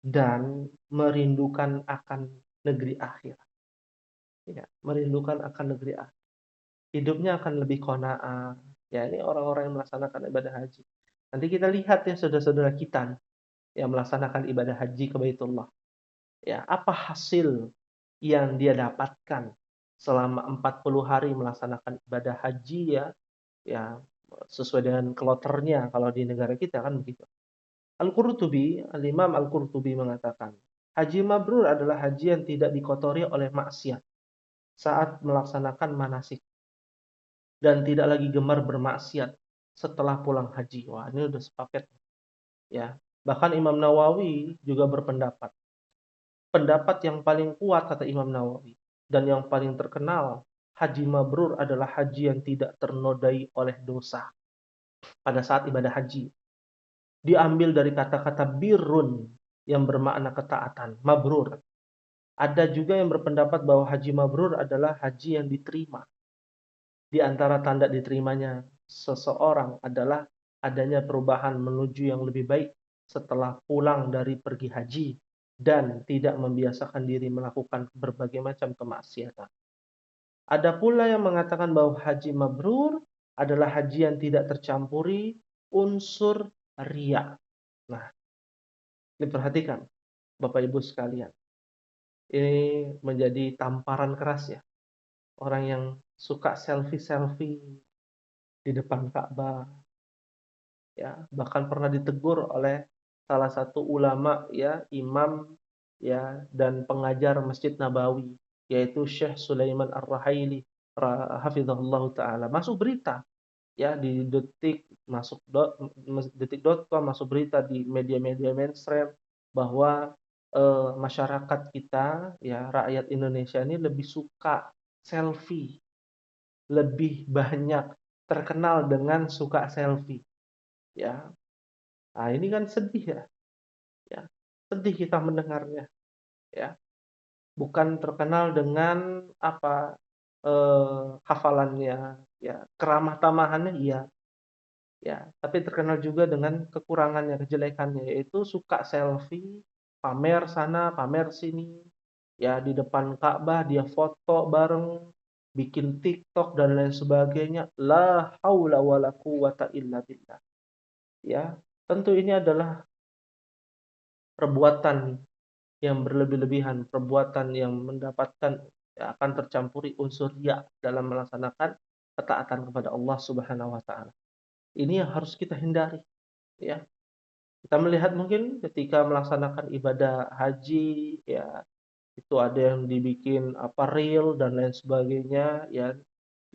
dan merindukan akan negeri akhirat. Ya, merindukan akan negeri akhirat. Hidupnya akan lebih qanaah. Ya, ini orang-orang yang melaksanakan ibadah haji. Nanti kita lihat ya saudara-saudara kita yang melaksanakan ibadah haji ke Baitullah. Ya, apa hasil yang dia dapatkan selama 40 hari melaksanakan ibadah haji, ya. Ya, sesuai dengan kloternya kalau di negara kita kan begitu. Al-Qurtubi, Al-Imam Al-Qurtubi mengatakan, haji mabrur adalah haji yang tidak dikotori oleh maksiat saat melaksanakan manasik dan tidak lagi gemar bermaksiat setelah pulang haji. Wah, ini udah sepaket, ya. Bahkan Imam Nawawi juga berpendapat. Pendapat yang paling kuat, kata Imam Nawawi, dan yang paling terkenal, haji mabrur adalah haji yang tidak ternodai oleh dosa pada saat ibadah haji. Diambil dari kata-kata birrun yang bermakna ketaatan, mabrur. Ada juga yang berpendapat bahwa haji mabrur adalah haji yang diterima. Di antara tanda diterimanya seseorang adalah adanya perubahan menuju yang lebih baik setelah pulang dari pergi haji dan tidak membiasakan diri melakukan berbagai macam kemaksiatan. Ada pula yang mengatakan bahwa haji mabrur adalah haji yang tidak tercampuri unsur riya. Nah, diperhatikan Bapak Ibu sekalian. Ini menjadi tamparan keras ya. Orang yang suka selfie-selfie di depan Ka'bah, ya, bahkan pernah ditegur oleh salah satu ulama ya, imam ya dan pengajar Masjid Nabawi, yaitu Syekh Sulaiman Ar-Rahaili hafizahullah taala. Masuk berita ya di detik.com, masuk berita di media-media mainstream bahwa masyarakat kita ya, rakyat Indonesia ini lebih suka selfie, lebih banyak terkenal dengan suka selfie ya. Nah, ini kan sedih ya, ya. Sedih kita mendengarnya ya. Bukan terkenal dengan apa hafalannya ya, keramah tamahannya iya ya, tapi terkenal juga dengan kekurangannya, kejelekannya, yaitu suka selfie, pamer sana, pamer sini, ya di depan Ka'bah dia foto bareng, bikin TikTok dan lain sebagainya. La haula wala quwata illa billah. Ya, tentu ini adalah perbuatan yang berlebih-lebihan, perbuatan yang mendapatkan ya, akan tercampuri unsur riya dalam melaksanakan ketaatan kepada Allah Subhanahu wa taala. Ini yang harus kita hindari, ya. Kita melihat mungkin ketika melaksanakan ibadah haji, ya itu ada yang dibikin apa reel dan lain sebagainya, ya,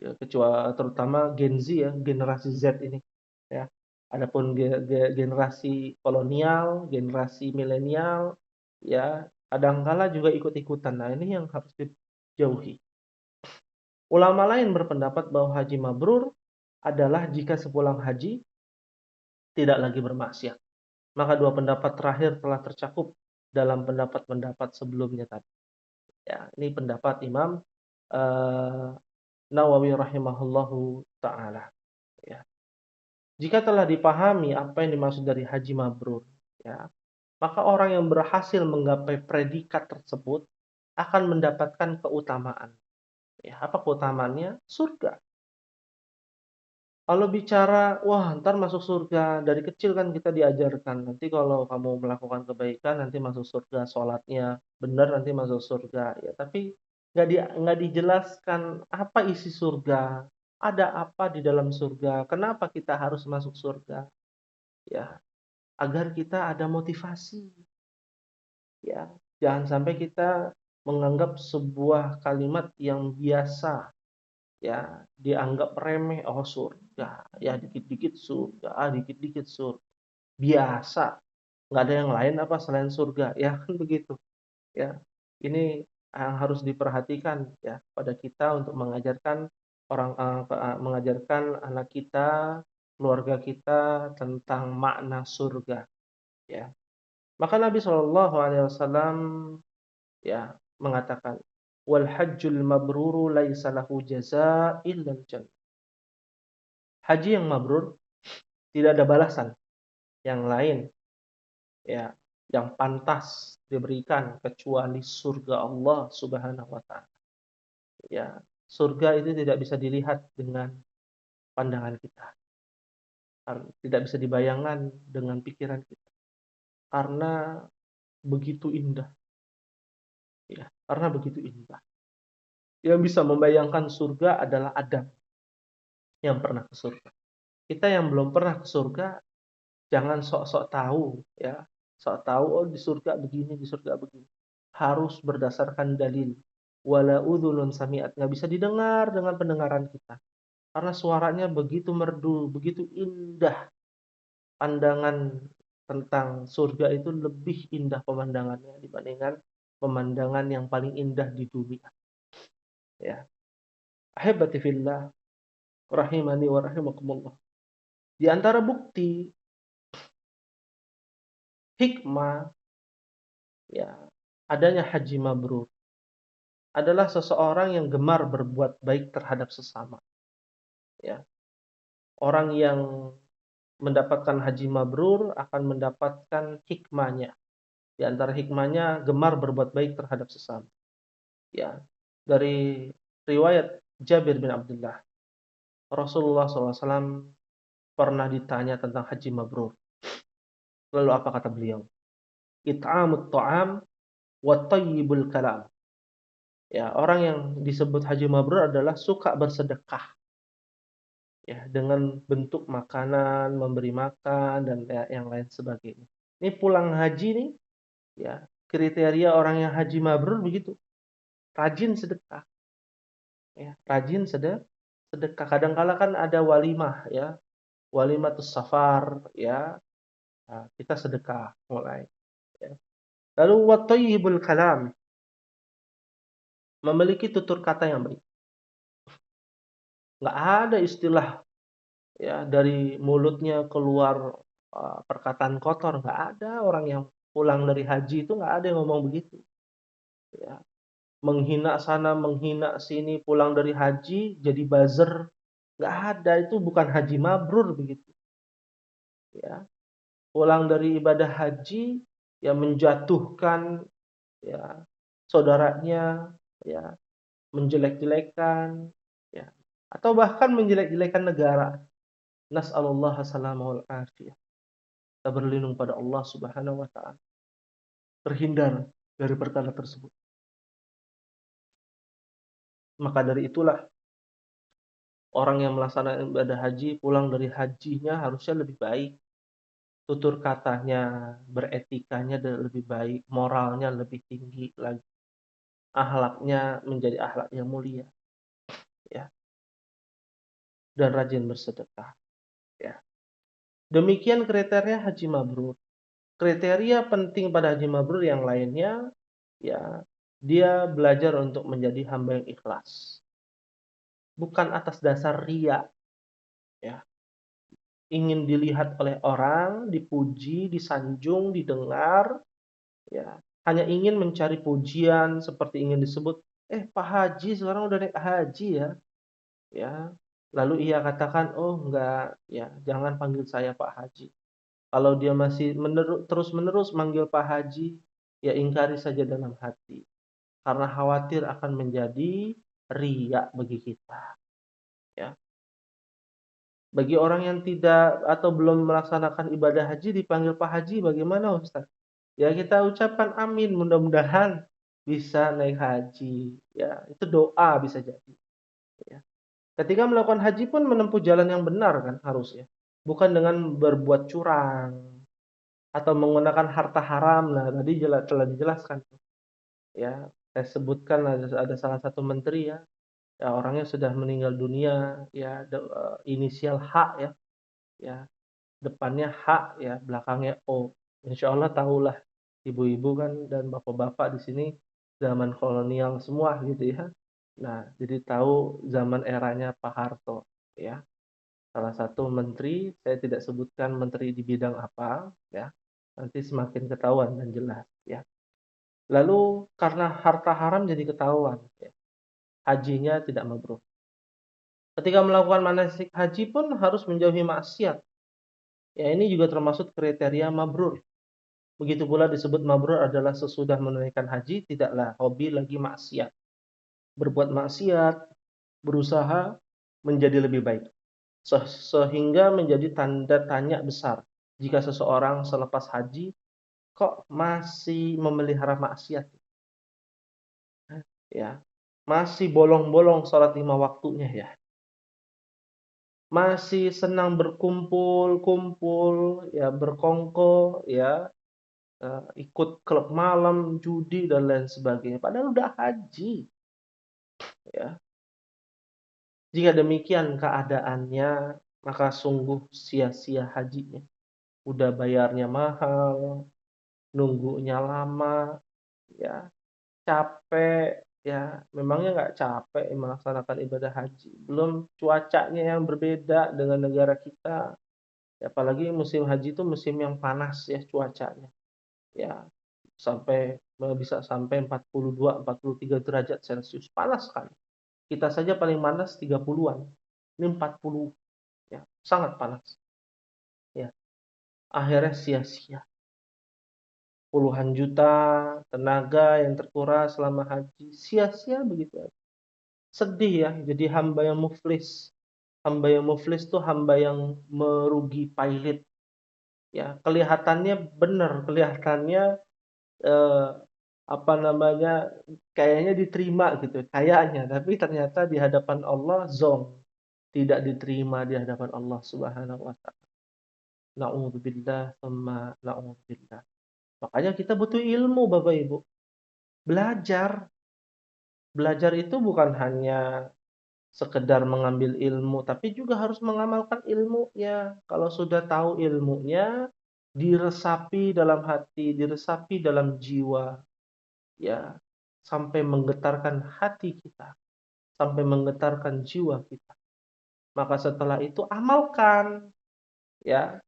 ya kecuali terutama Gen Z ya, generasi Z ini, ya. Adapun generasi kolonial, generasi milenial, ya kadangkala juga ikut-ikutan. Nah, ini yang harus dijauhi. Ulama lain berpendapat bahwa haji mabrur adalah jika sepulang haji tidak lagi bermaksiat. Maka dua pendapat terakhir telah tercakup dalam pendapat-pendapat sebelumnya tadi. Ya, ini pendapat Imam uh, Nawawi rahimahullahu taala. Ya. Jika telah dipahami apa yang dimaksud dari haji mabrur, ya, maka orang yang berhasil menggapai predikat tersebut akan mendapatkan keutamaan. Ya, apa keutamaannya? Surga. Kalau bicara, wah ntar masuk surga, dari kecil kan kita diajarkan, nanti kalau kamu melakukan kebaikan, nanti masuk surga, sholatnya benar, nanti masuk surga. Ya, tapi nggak dijelaskan apa isi surga, ada apa di dalam surga, kenapa kita harus masuk surga, ya, agar kita ada motivasi, ya, jangan sampai kita menganggap sebuah kalimat yang biasa, ya dianggap remeh, oh surga ya, dikit-dikit surga, dikit-dikit surga biasa, nggak ada yang lain apa selain surga ya, kan begitu ya. Ini yang harus diperhatikan ya pada kita untuk mengajarkan mengajarkan anak kita, keluarga kita tentang makna surga ya. Maka Nabi Shallallahu Alaihi Wasallam ya mengatakan, wal hajjul mabruru laisa lahu jazaa illa jannah. Haji yang mabrur tidak ada balasan yang lain ya yang pantas diberikan kecuali surga Allah Subhanahu wa taala. Ya, surga itu tidak bisa dilihat dengan pandangan kita. Tidak bisa dibayangkan dengan pikiran kita. Karena begitu indah. Ya, karena begitu indah. Yang bisa membayangkan surga adalah Adam yang pernah ke surga. Kita yang belum pernah ke surga, jangan sok-sok tahu ya. Sok tahu oh di surga begini, di surga begini. Harus berdasarkan dalil. Wala udhunun sami'at, nggak bisa didengar dengan pendengaran kita. Karena suaranya begitu merdu, begitu indah. Pandangan tentang surga itu lebih indah pemandangannya dibandingkan pemandangan yang paling indah di dunia. Ya. Ahibati fillah, rahimani wa rahimakumullah. Di antara bukti hikmah ya adanya haji mabrur adalah seseorang yang gemar berbuat baik terhadap sesama. ya. Orang yang mendapatkan haji mabrur akan mendapatkan hikmahnya. Di antara hikmahnya gemar berbuat baik terhadap sesama. Ya, dari riwayat Jabir bin Abdullah, Rasulullah SAW pernah ditanya tentang haji mabrur. Lalu apa kata beliau? It'amut ta'am wa tayyibul kalam. Ya, orang yang disebut haji mabrur adalah suka bersedekah. Ya, dengan bentuk makanan, memberi makan dan ya, yang lain sebagainya. Ini pulang haji nih, ya, kriteria orang yang haji mabrur begitu. Rajin sedekah, ya, rajin sedekah. Kadang-kala kan ada walimah, ya, walimatus safar, ya, nah, kita sedekah mulai. Ya. Lalu watayyibul kalam, memiliki tutur kata yang baik. Nggak ada istilah ya dari mulutnya keluar perkataan kotor, nggak ada orang yang pulang dari haji itu nggak ada yang ngomong begitu. Ya. Menghina sana, menghina sini, pulang dari haji jadi buzzer, nggak ada, itu bukan haji mabrur begitu. Ya. Pulang dari ibadah haji ya menjatuhkan ya saudaranya, ya menjelek-jelekan, ya atau bahkan menjelek-jelekan negara. Nas'alullah salamah wal afiyah. Kita berlindung pada Allah Subhanahu wa taala. Terhindar dari perkara tersebut. Maka dari itulah orang yang melaksanakan ibadah haji pulang dari hajinya harusnya lebih baik. Tutur katanya, beretikanya lebih baik, moralnya lebih tinggi lagi. Akhlaknya menjadi akhlak yang mulia, ya. Dan rajin bersedekah, ya. Demikian kriteria haji mabrur. Kriteria penting pada haji mabrur yang lainnya, ya, dia belajar untuk menjadi hamba yang ikhlas. Bukan atas dasar riya, ya. Ingin dilihat oleh orang, dipuji, disanjung, didengar, ya. Hanya ingin mencari pujian seperti ingin disebut, Pak Haji sekarang udah naik haji ya. Ya. Lalu ia katakan, "Oh, enggak, ya, jangan panggil saya Pak Haji." Kalau dia masih terus-menerus manggil Pak Haji, ya ingkari saja dalam hati. Karena khawatir akan menjadi riya bagi kita. Ya. Bagi orang yang tidak atau belum melaksanakan ibadah haji dipanggil Pak Haji, bagaimana Ustaz? Ya kita ucapkan amin, mudah-mudahan bisa naik haji. Ya, itu doa bisa jadi. Ya. Ketika melakukan haji pun menempuh jalan yang benar kan harusnya. Bukan dengan berbuat curang atau menggunakan harta haram. Nah, tadi telah dijelaskan. Ya, saya sebutkan ada salah satu menteri ya, ya orangnya sudah meninggal dunia, ya inisial H ya, ya depannya H ya, belakangnya O. Insya Allah tahulah ibu-ibu kan dan bapak-bapak di sini zaman kolonial semua gitu ya. Nah, jadi tahu zaman eranya Pak Harto ya. Salah satu menteri, saya tidak sebutkan menteri di bidang apa ya. Nanti semakin ketahuan dan jelas ya. Lalu karena harta haram jadi ketahuan ya. Hajinya tidak mabrur. Ketika melakukan manasik haji pun harus menjauhi maksiat. Ya, ini juga termasuk kriteria mabrur. Begitu pula disebut mabrur adalah sesudah menunaikan haji tidaklah hobi lagi maksiat. Berbuat maksiat, berusaha menjadi lebih baik. Sehingga menjadi tanda tanya besar jika seseorang selepas haji kok masih memelihara maksiat, ya. Masih bolong-bolong sholat 5 waktunya ya. Masih senang berkumpul-kumpul, ya berkongko, ya ikut klub malam, judi dan lain sebagainya. Padahal udah haji, ya. Jika demikian keadaannya, maka sungguh sia-sia hajinya. Udah bayarnya mahal, nunggunya lama, ya capek, ya memangnya nggak capek melaksanakan ibadah haji. Belum cuacanya yang berbeda dengan negara kita. Ya, apalagi musim haji itu musim yang panas ya cuacanya. Ya, bisa sampai 42, 43 derajat Celcius. Panas sekali. Kita saja paling panas 30-an. Ini 40, ya, sangat panas. Ya, akhirnya sia-sia. Puluhan juta tenaga yang terkuras selama haji, sia-sia begitu aja. Sedih ya, jadi hamba yang muflis. Hamba yang muflis tuh hamba yang merugi pailit. Ya, kelihatannya benar, kelihatannya eh, apa namanya, kayaknya diterima gitu, kayaknya, tapi ternyata di hadapan Allah zong, tidak diterima di hadapan Allah Subhanahu wa taala. Nauzubillah, tsumma nauzubillah. Makanya kita butuh ilmu Bapak Ibu. Belajar. Belajar itu bukan hanya sekedar mengambil ilmu, tapi juga harus mengamalkan ilmunya. Kalau sudah tahu ilmunya, diresapi dalam hati, diresapi dalam jiwa, ya, sampai menggetarkan hati kita, sampai menggetarkan jiwa kita. Maka setelah itu amalkan, ya.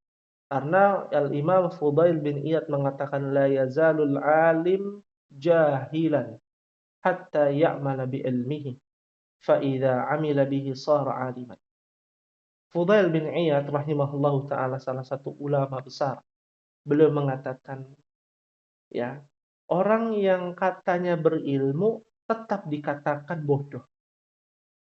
Karena Al-Imam Fudail bin Iyad mengatakan la yazalul alim jahilan hatta ya'mala bi ilmihi fa idza 'amila bihi sara 'aliman. Fudail bin Iyad rahimahullahu taala salah satu ulama besar. Beliau mengatakan, ya, orang yang katanya berilmu tetap dikatakan bodoh.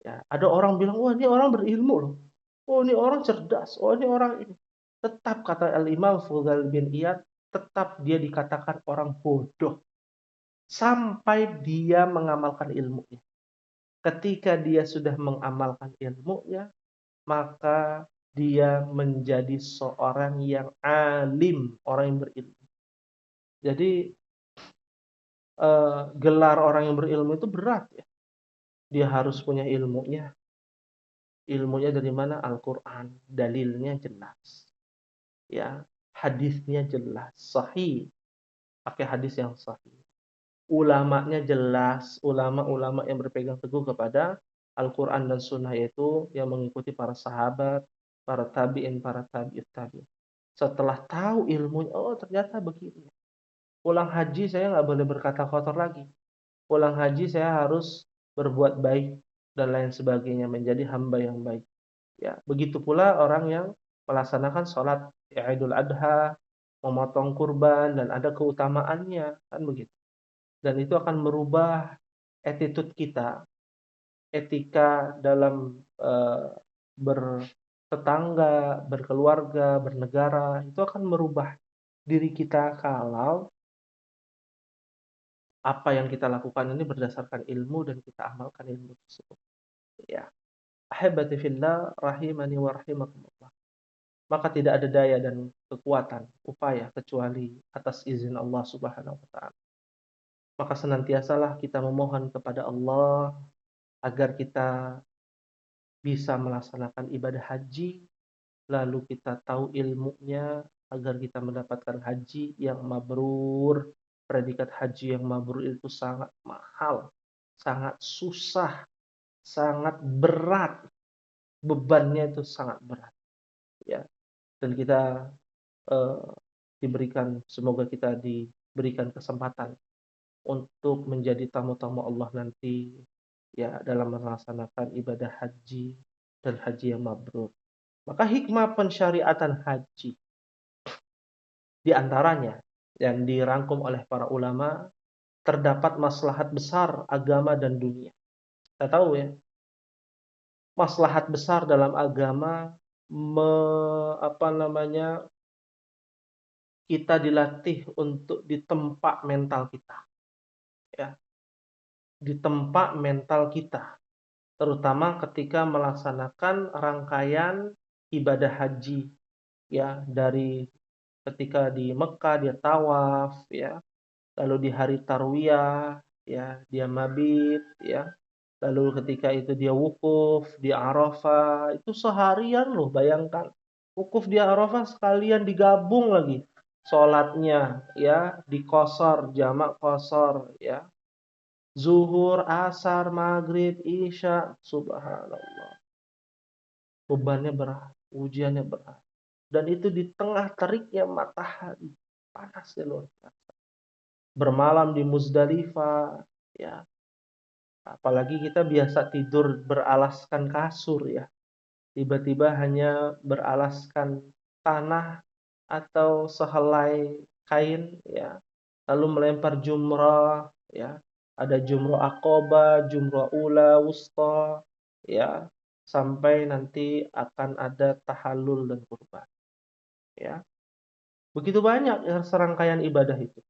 Ya, ada orang bilang, wah ini orang berilmu loh. Oh ini orang cerdas. Oh ini orang ini. Tetap kata Al-Imam Fudail bin Iyad, tetap dia dikatakan orang bodoh. Sampai dia mengamalkan ilmunya. Ketika dia sudah mengamalkan ilmunya, maka dia menjadi seorang yang alim, orang yang berilmu. Jadi gelar orang yang berilmu itu berat ya. Dia harus punya ilmunya. Ilmunya dari mana? Al-Quran. Dalilnya jelas. Ya, hadisnya jelas, sahih. Pakai hadis yang sahih. Ulamanya jelas, ulama-ulama yang berpegang teguh kepada Al-Quran dan Sunnah, yaitu yang mengikuti para sahabat, para tabi'in, para tabi'ut tabi'in. Setelah tahu ilmunya, oh ternyata begini. Pulang haji saya nggak boleh berkata kotor lagi. Pulang haji saya harus berbuat baik dan lain sebagainya, menjadi hamba yang baik. Ya, begitu pula orang yang melaksanakan sholat Idul Adha, memotong kurban dan ada keutamaannya, kan begitu. Dan itu akan merubah attitude kita, etika dalam bertetangga, berkeluarga, bernegara, itu akan merubah diri kita kalau apa yang kita lakukan ini berdasarkan ilmu dan kita amalkan ilmu tersebut. Ya, ahibati fillah rahimani wa rahimakumullah. Maka tidak ada daya dan kekuatan, upaya kecuali atas izin Allah Subhanahu wa taala. Maka senantiasalah kita memohon kepada Allah agar kita bisa melaksanakan ibadah haji, lalu kita tahu ilmunya agar kita mendapatkan haji yang mabrur. Predikat haji yang mabrur itu sangat mahal, sangat susah, sangat berat. Bebannya itu sangat berat, ya. Dan kita eh, semoga kita diberikan kesempatan untuk menjadi tamu-tamu Allah nanti, ya, dalam melaksanakan ibadah haji dan haji yang mabrur. Maka hikmah pensyariatan haji di antaranya yang dirangkum oleh para ulama, terdapat maslahat besar agama dan dunia. Kita tahu ya, maslahat besar dalam agama, apa namanya, kita dilatih untuk ditempa mental kita, ya, ditempa mental kita, terutama ketika melaksanakan rangkaian ibadah haji, ya, dari ketika di Mekah dia tawaf, ya, lalu di hari tarwiyah, ya, dia mabit, ya, lalu ketika itu dia wukuf di Arafah, itu seharian loh, bayangkan. Wukuf di Arafah sekalian digabung lagi sholatnya, ya, di qashar, jamak qashar, ya. Zuhur, asar, maghrib, isya, subhanallah. Bebannya berat, ujiannya berat. Dan itu di tengah teriknya matahari, panasnya luar biasa. Bermalam di Muzdalifah, ya. Apalagi kita biasa tidur beralaskan kasur, ya. tiba-tiba hanya beralaskan tanah atau sehelai kain, ya, lalu melempar jumrah, ya. Ada jumrah aqabah, jumrah ula, wusta, ya, sampai nanti akan ada tahallul dan kurban, ya. Begitu banyak ya serangkaian ibadah itu,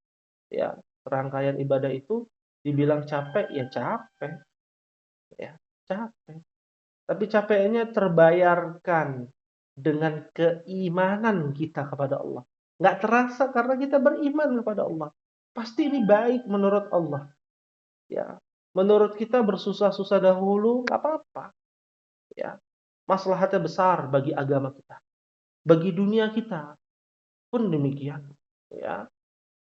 ya. Serangkaian ibadah itu dibilang capek, ya capek, ya, capek. Tapi capeknya terbayarkan dengan keimanan kita kepada Allah. Nggak terasa karena kita beriman kepada Allah. Pasti ini baik menurut Allah. Ya, menurut kita bersusah-susah dahulu nggak apa-apa. Ya, maslahatnya besar bagi agama kita, bagi dunia kita pun demikian. Ya,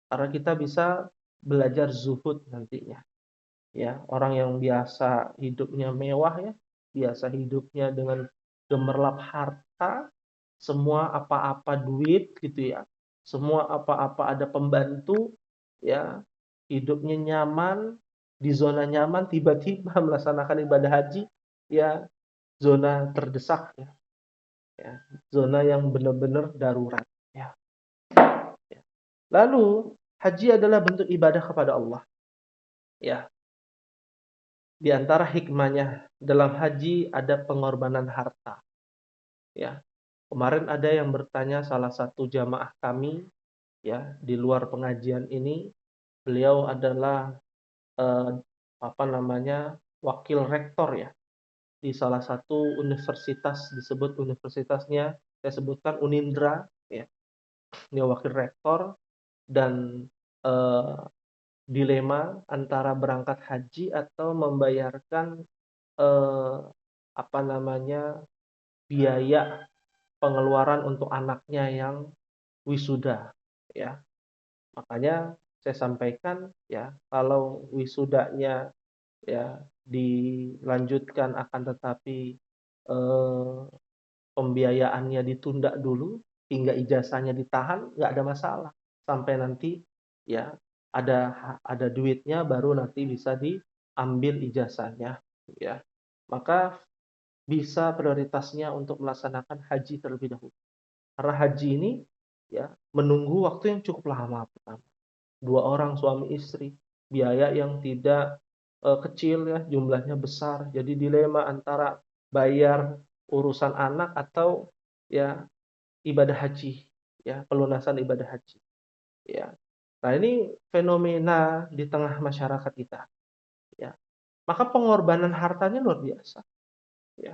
karena kita bisa belajar zuhud nantinya. Ya, orang yang biasa hidupnya mewah, ya, biasa hidupnya dengan gemerlap harta, semua apa-apa duit gitu ya, semua apa-apa ada pembantu, ya, hidupnya nyaman, di zona nyaman, tiba-tiba melaksanakan ibadah haji, ya, zona terdesak, ya, ya, zona yang benar-benar darurat, ya, ya. Lalu haji adalah bentuk ibadah kepada Allah, ya. Di antara hikmahnya dalam haji ada pengorbanan harta, ya. Kemarin ada yang bertanya, salah satu jamaah kami, ya, di luar pengajian ini, beliau adalah eh, apa namanya, wakil rektor, ya, di salah satu universitas, disebut universitasnya, saya sebutkan Unindra, ya. Dia wakil rektor dan eh, dilema antara berangkat haji atau membayarkan eh, apa namanya, biaya pengeluaran untuk anaknya yang wisuda, ya. Makanya saya sampaikan, ya, kalau wisudanya, ya, dilanjutkan akan tetapi eh, pembiayaannya ditunda dulu hingga ijazahnya ditahan, nggak ada masalah sampai nanti, ya, ada duitnya baru nanti bisa diambil ijazahnya, ya. Maka bisa prioritasnya untuk melaksanakan haji terlebih dahulu. Karena haji ini, ya, menunggu waktu yang cukup lama pertama. 2 orang suami istri, biaya yang tidak kecil, ya, jumlahnya besar. Jadi dilema antara bayar urusan anak atau, ya, ibadah haji, ya, pelunasan ibadah haji, ya. Nah, ini fenomena di tengah masyarakat kita, ya. Maka pengorbanan hartanya luar biasa, ya.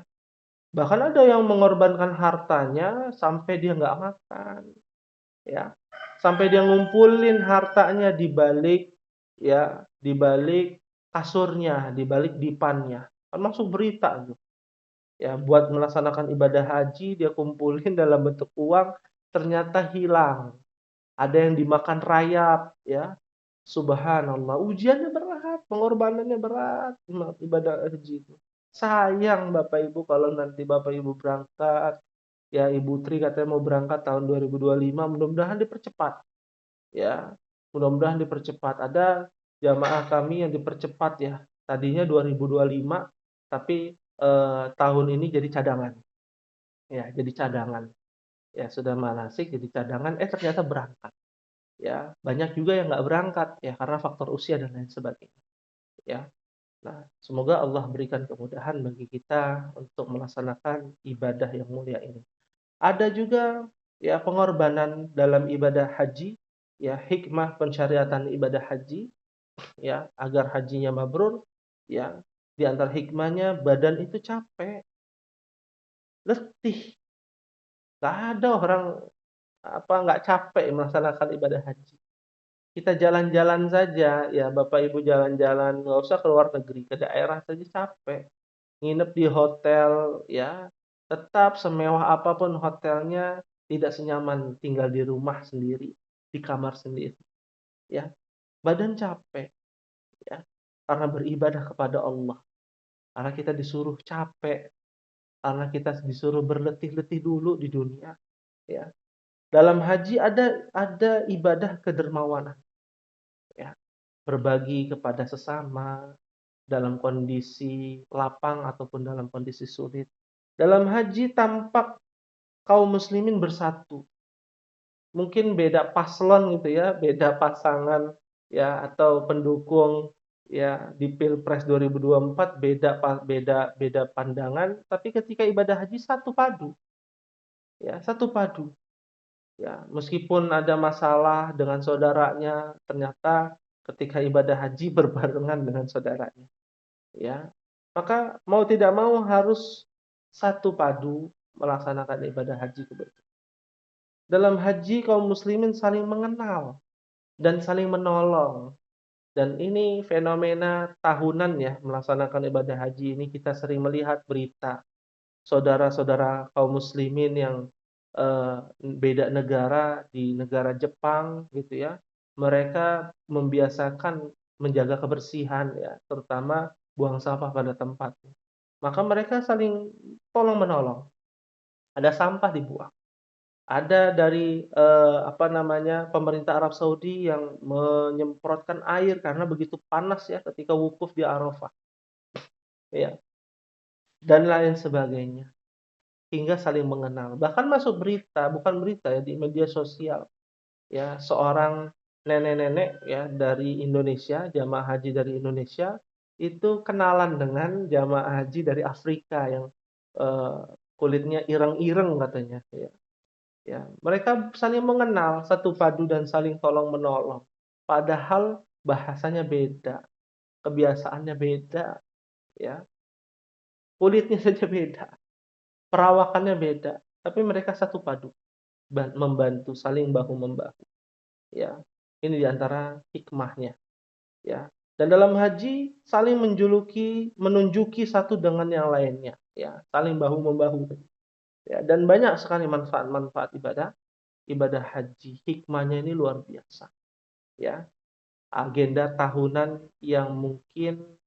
Bahkan ada yang mengorbankan hartanya sampai dia nggak makan, ya. Sampai dia ngumpulin hartanya di balik, ya, di balik kasurnya, di balik dipannya. Kan masuk berita tuh. Ya, buat melaksanakan ibadah haji dia kumpulin dalam bentuk uang, ternyata hilang. Ada yang dimakan rayap, ya. Subhanallah, ujiannya berat, pengorbanannya berat ibadah haji itu. Sayang Bapak Ibu kalau nanti Bapak Ibu berangkat, ya, Ibu Tri katanya mau berangkat tahun 2025, mudah-mudahan dipercepat, ya. Mudah-mudahan dipercepat. Ada jamaah kami yang dipercepat, ya. Tadinya 2025 tapi tahun ini jadi cadangan. Ya, jadi cadangan. Ya, sudah manasik jadi cadangan, ternyata berangkat. Ya, banyak juga yang nggak berangkat, ya, karena faktor usia dan lain sebagainya. Ya. Nah, semoga Allah berikan kemudahan bagi kita untuk melaksanakan ibadah yang mulia ini. Ada juga, ya, pengorbanan dalam ibadah haji, ya, hikmah pensyariatan ibadah haji, ya, agar hajinya mabrur, ya. Di antara hikmahnya badan itu capek, letih. Nggak ada orang nggak capek melaksanakan ibadah haji. Kita jalan-jalan saja, ya, Bapak Ibu jalan-jalan, nggak usah ke luar negeri, ke daerah saja capek. Nginep di hotel, ya, tetap semewah apapun hotelnya, tidak senyaman tinggal di rumah sendiri, di kamar sendiri, ya. Badan capek, ya, karena beribadah kepada Allah. Karena kita disuruh capek, karena kita disuruh berletih-letih dulu di dunia, ya. Dalam haji ada ibadah kedermawanan, ya. Berbagi kepada sesama dalam kondisi lapang ataupun dalam kondisi sulit. Dalam haji tampak kaum muslimin bersatu. Mungkin beda paslon gitu ya, beda pasangan ya atau pendukung ya di Pilpres 2024 beda pandangan, tapi ketika ibadah haji satu padu, ya satu padu. Ya, meskipun ada masalah dengan saudaranya, ternyata ketika ibadah haji berbarengan dengan saudaranya, ya. Maka mau tidak mau harus satu padu melaksanakan ibadah haji ke Baitul. Dalam haji kaum muslimin saling mengenal dan saling menolong. Dan ini fenomena tahunan ya, melaksanakan ibadah haji ini kita sering melihat berita saudara-saudara kaum muslimin yang, beda negara, di negara Jepang gitu ya, mereka membiasakan menjaga kebersihan ya, terutama buang sampah pada tempatnya. Maka mereka saling tolong-menolong, ada sampah dibuang. Ada dari, apa namanya, pemerintah Arab Saudi yang menyemprotkan air karena begitu panas ya ketika wukuf di Arafah, ya, dan lain sebagainya. Hingga saling mengenal. Bahkan masuk berita, bukan berita ya, di media sosial, ya, seorang nenek-nenek ya dari Indonesia, jamaah haji dari Indonesia, itu kenalan dengan jamaah haji dari Afrika yang, eee, kulitnya ireng-ireng katanya, ya. Ya, mereka saling mengenal, satu padu dan saling tolong-menolong. Padahal bahasanya beda, kebiasaannya beda, ya, kulitnya saja beda, perawakannya beda, tapi mereka satu padu, membantu, saling bahu-membahu, ya. Ini di antara hikmahnya, ya. Dan dalam haji saling menunjuki satu dengan yang lainnya, ya, saling bahu-membahu, ya. Dan banyak sekali manfaat-manfaat ibadah haji. Hikmahnya ini luar biasa, ya. Agenda tahunan yang mungkin,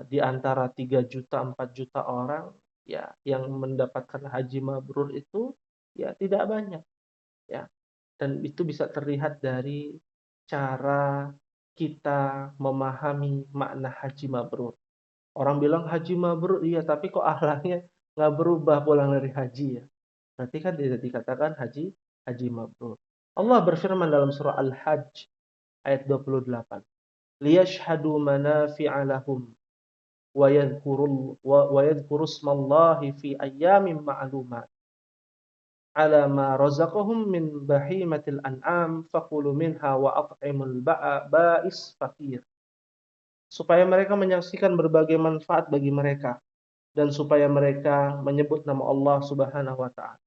di antara 3 juta 4 juta orang, ya, yang mendapatkan haji mabrur itu, ya tidak banyak, ya. Dan itu bisa terlihat dari cara kita memahami makna haji mabrur. Orang bilang haji mabrur, iya, tapi kok akhlaknya nggak berubah pulang dari haji ya. Berarti kan tidak dikatakan haji mabrur. Allah berfirman dalam surah Al-Hajj ayat 28. Liyashhadu manafi'a lahum wa yadhkuru ismallahi fi ayyamin ma'lumat ala ma razaqahum min bahimatil an'am faqulu minha wa at'imul ba'is fakir. Supaya mereka menyaksikan berbagai manfaat bagi mereka dan supaya mereka menyebut nama Allah Subhanahu wa taala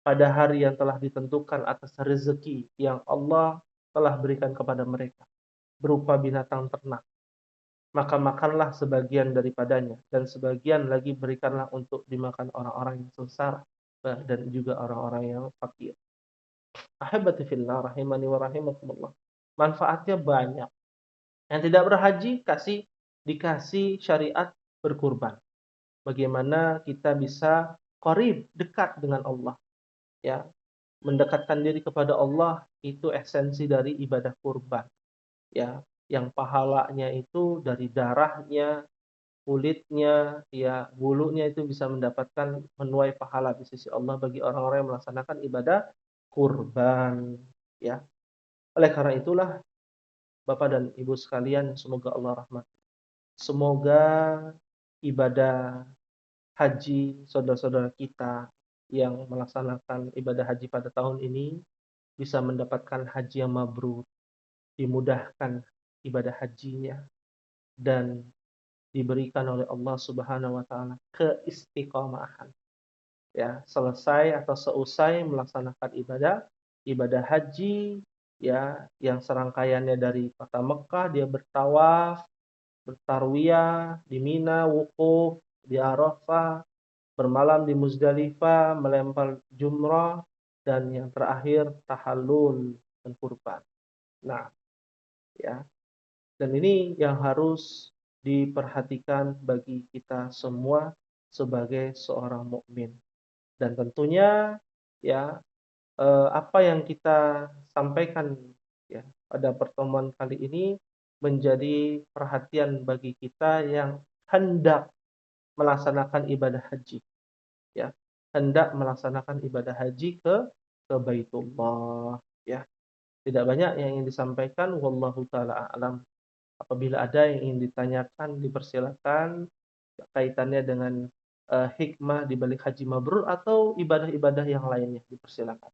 pada hari yang telah ditentukan atas rezeki yang Allah telah berikan kepada mereka berupa binatang ternak. Maka makanlah sebagian daripadanya dan sebagian lagi berikanlah untuk dimakan orang-orang yang sengsara dan juga orang-orang yang fakir. Ahibati fillah rahimani wa rahimakumullah. Manfaatnya banyak. Yang tidak berhaji dikasih syariat berkurban. Bagaimana kita bisa qarib, dekat dengan Allah, ya. Mendekatkan diri kepada Allah itu esensi dari ibadah kurban, ya. Yang pahalanya itu dari darahnya, kulitnya, ya, bulunya itu bisa mendapatkan menuai pahala di sisi Allah bagi orang-orang yang melaksanakan ibadah kurban, ya. Oleh karena itulah Bapak dan Ibu sekalian, semoga Allah rahmati. Semoga ibadah haji saudara-saudara kita yang melaksanakan ibadah haji pada tahun ini bisa mendapatkan haji yang mabrur, dimudahkan ibadah hajinya, dan diberikan oleh Allah Subhanahu wa taala keistiqomahan. Ya, selesai atau seusai melaksanakan ibadah haji, ya, yang serangkaiannya dari kota Mekah dia bertawaf, bertarwiyah di Mina, wukuf di Arafah, bermalam di Muzdalifah, melempar jumrah, dan yang terakhir tahallul dan kurban. Nah, ya, dan ini yang harus diperhatikan bagi kita semua sebagai seorang mukmin. Dan tentunya ya, apa yang kita sampaikan ya pada pertemuan kali ini menjadi perhatian bagi kita yang hendak melaksanakan ibadah haji. ya, hendak melaksanakan ibadah haji ke Baitullah, ya. Tidak banyak yang ingin disampaikan, wallahu taala a'lam. Apabila ada yang ingin ditanyakan, dipersilakan, kaitannya dengan, hikmah di balik haji mabrur atau ibadah-ibadah yang lainnya, dipersilakan.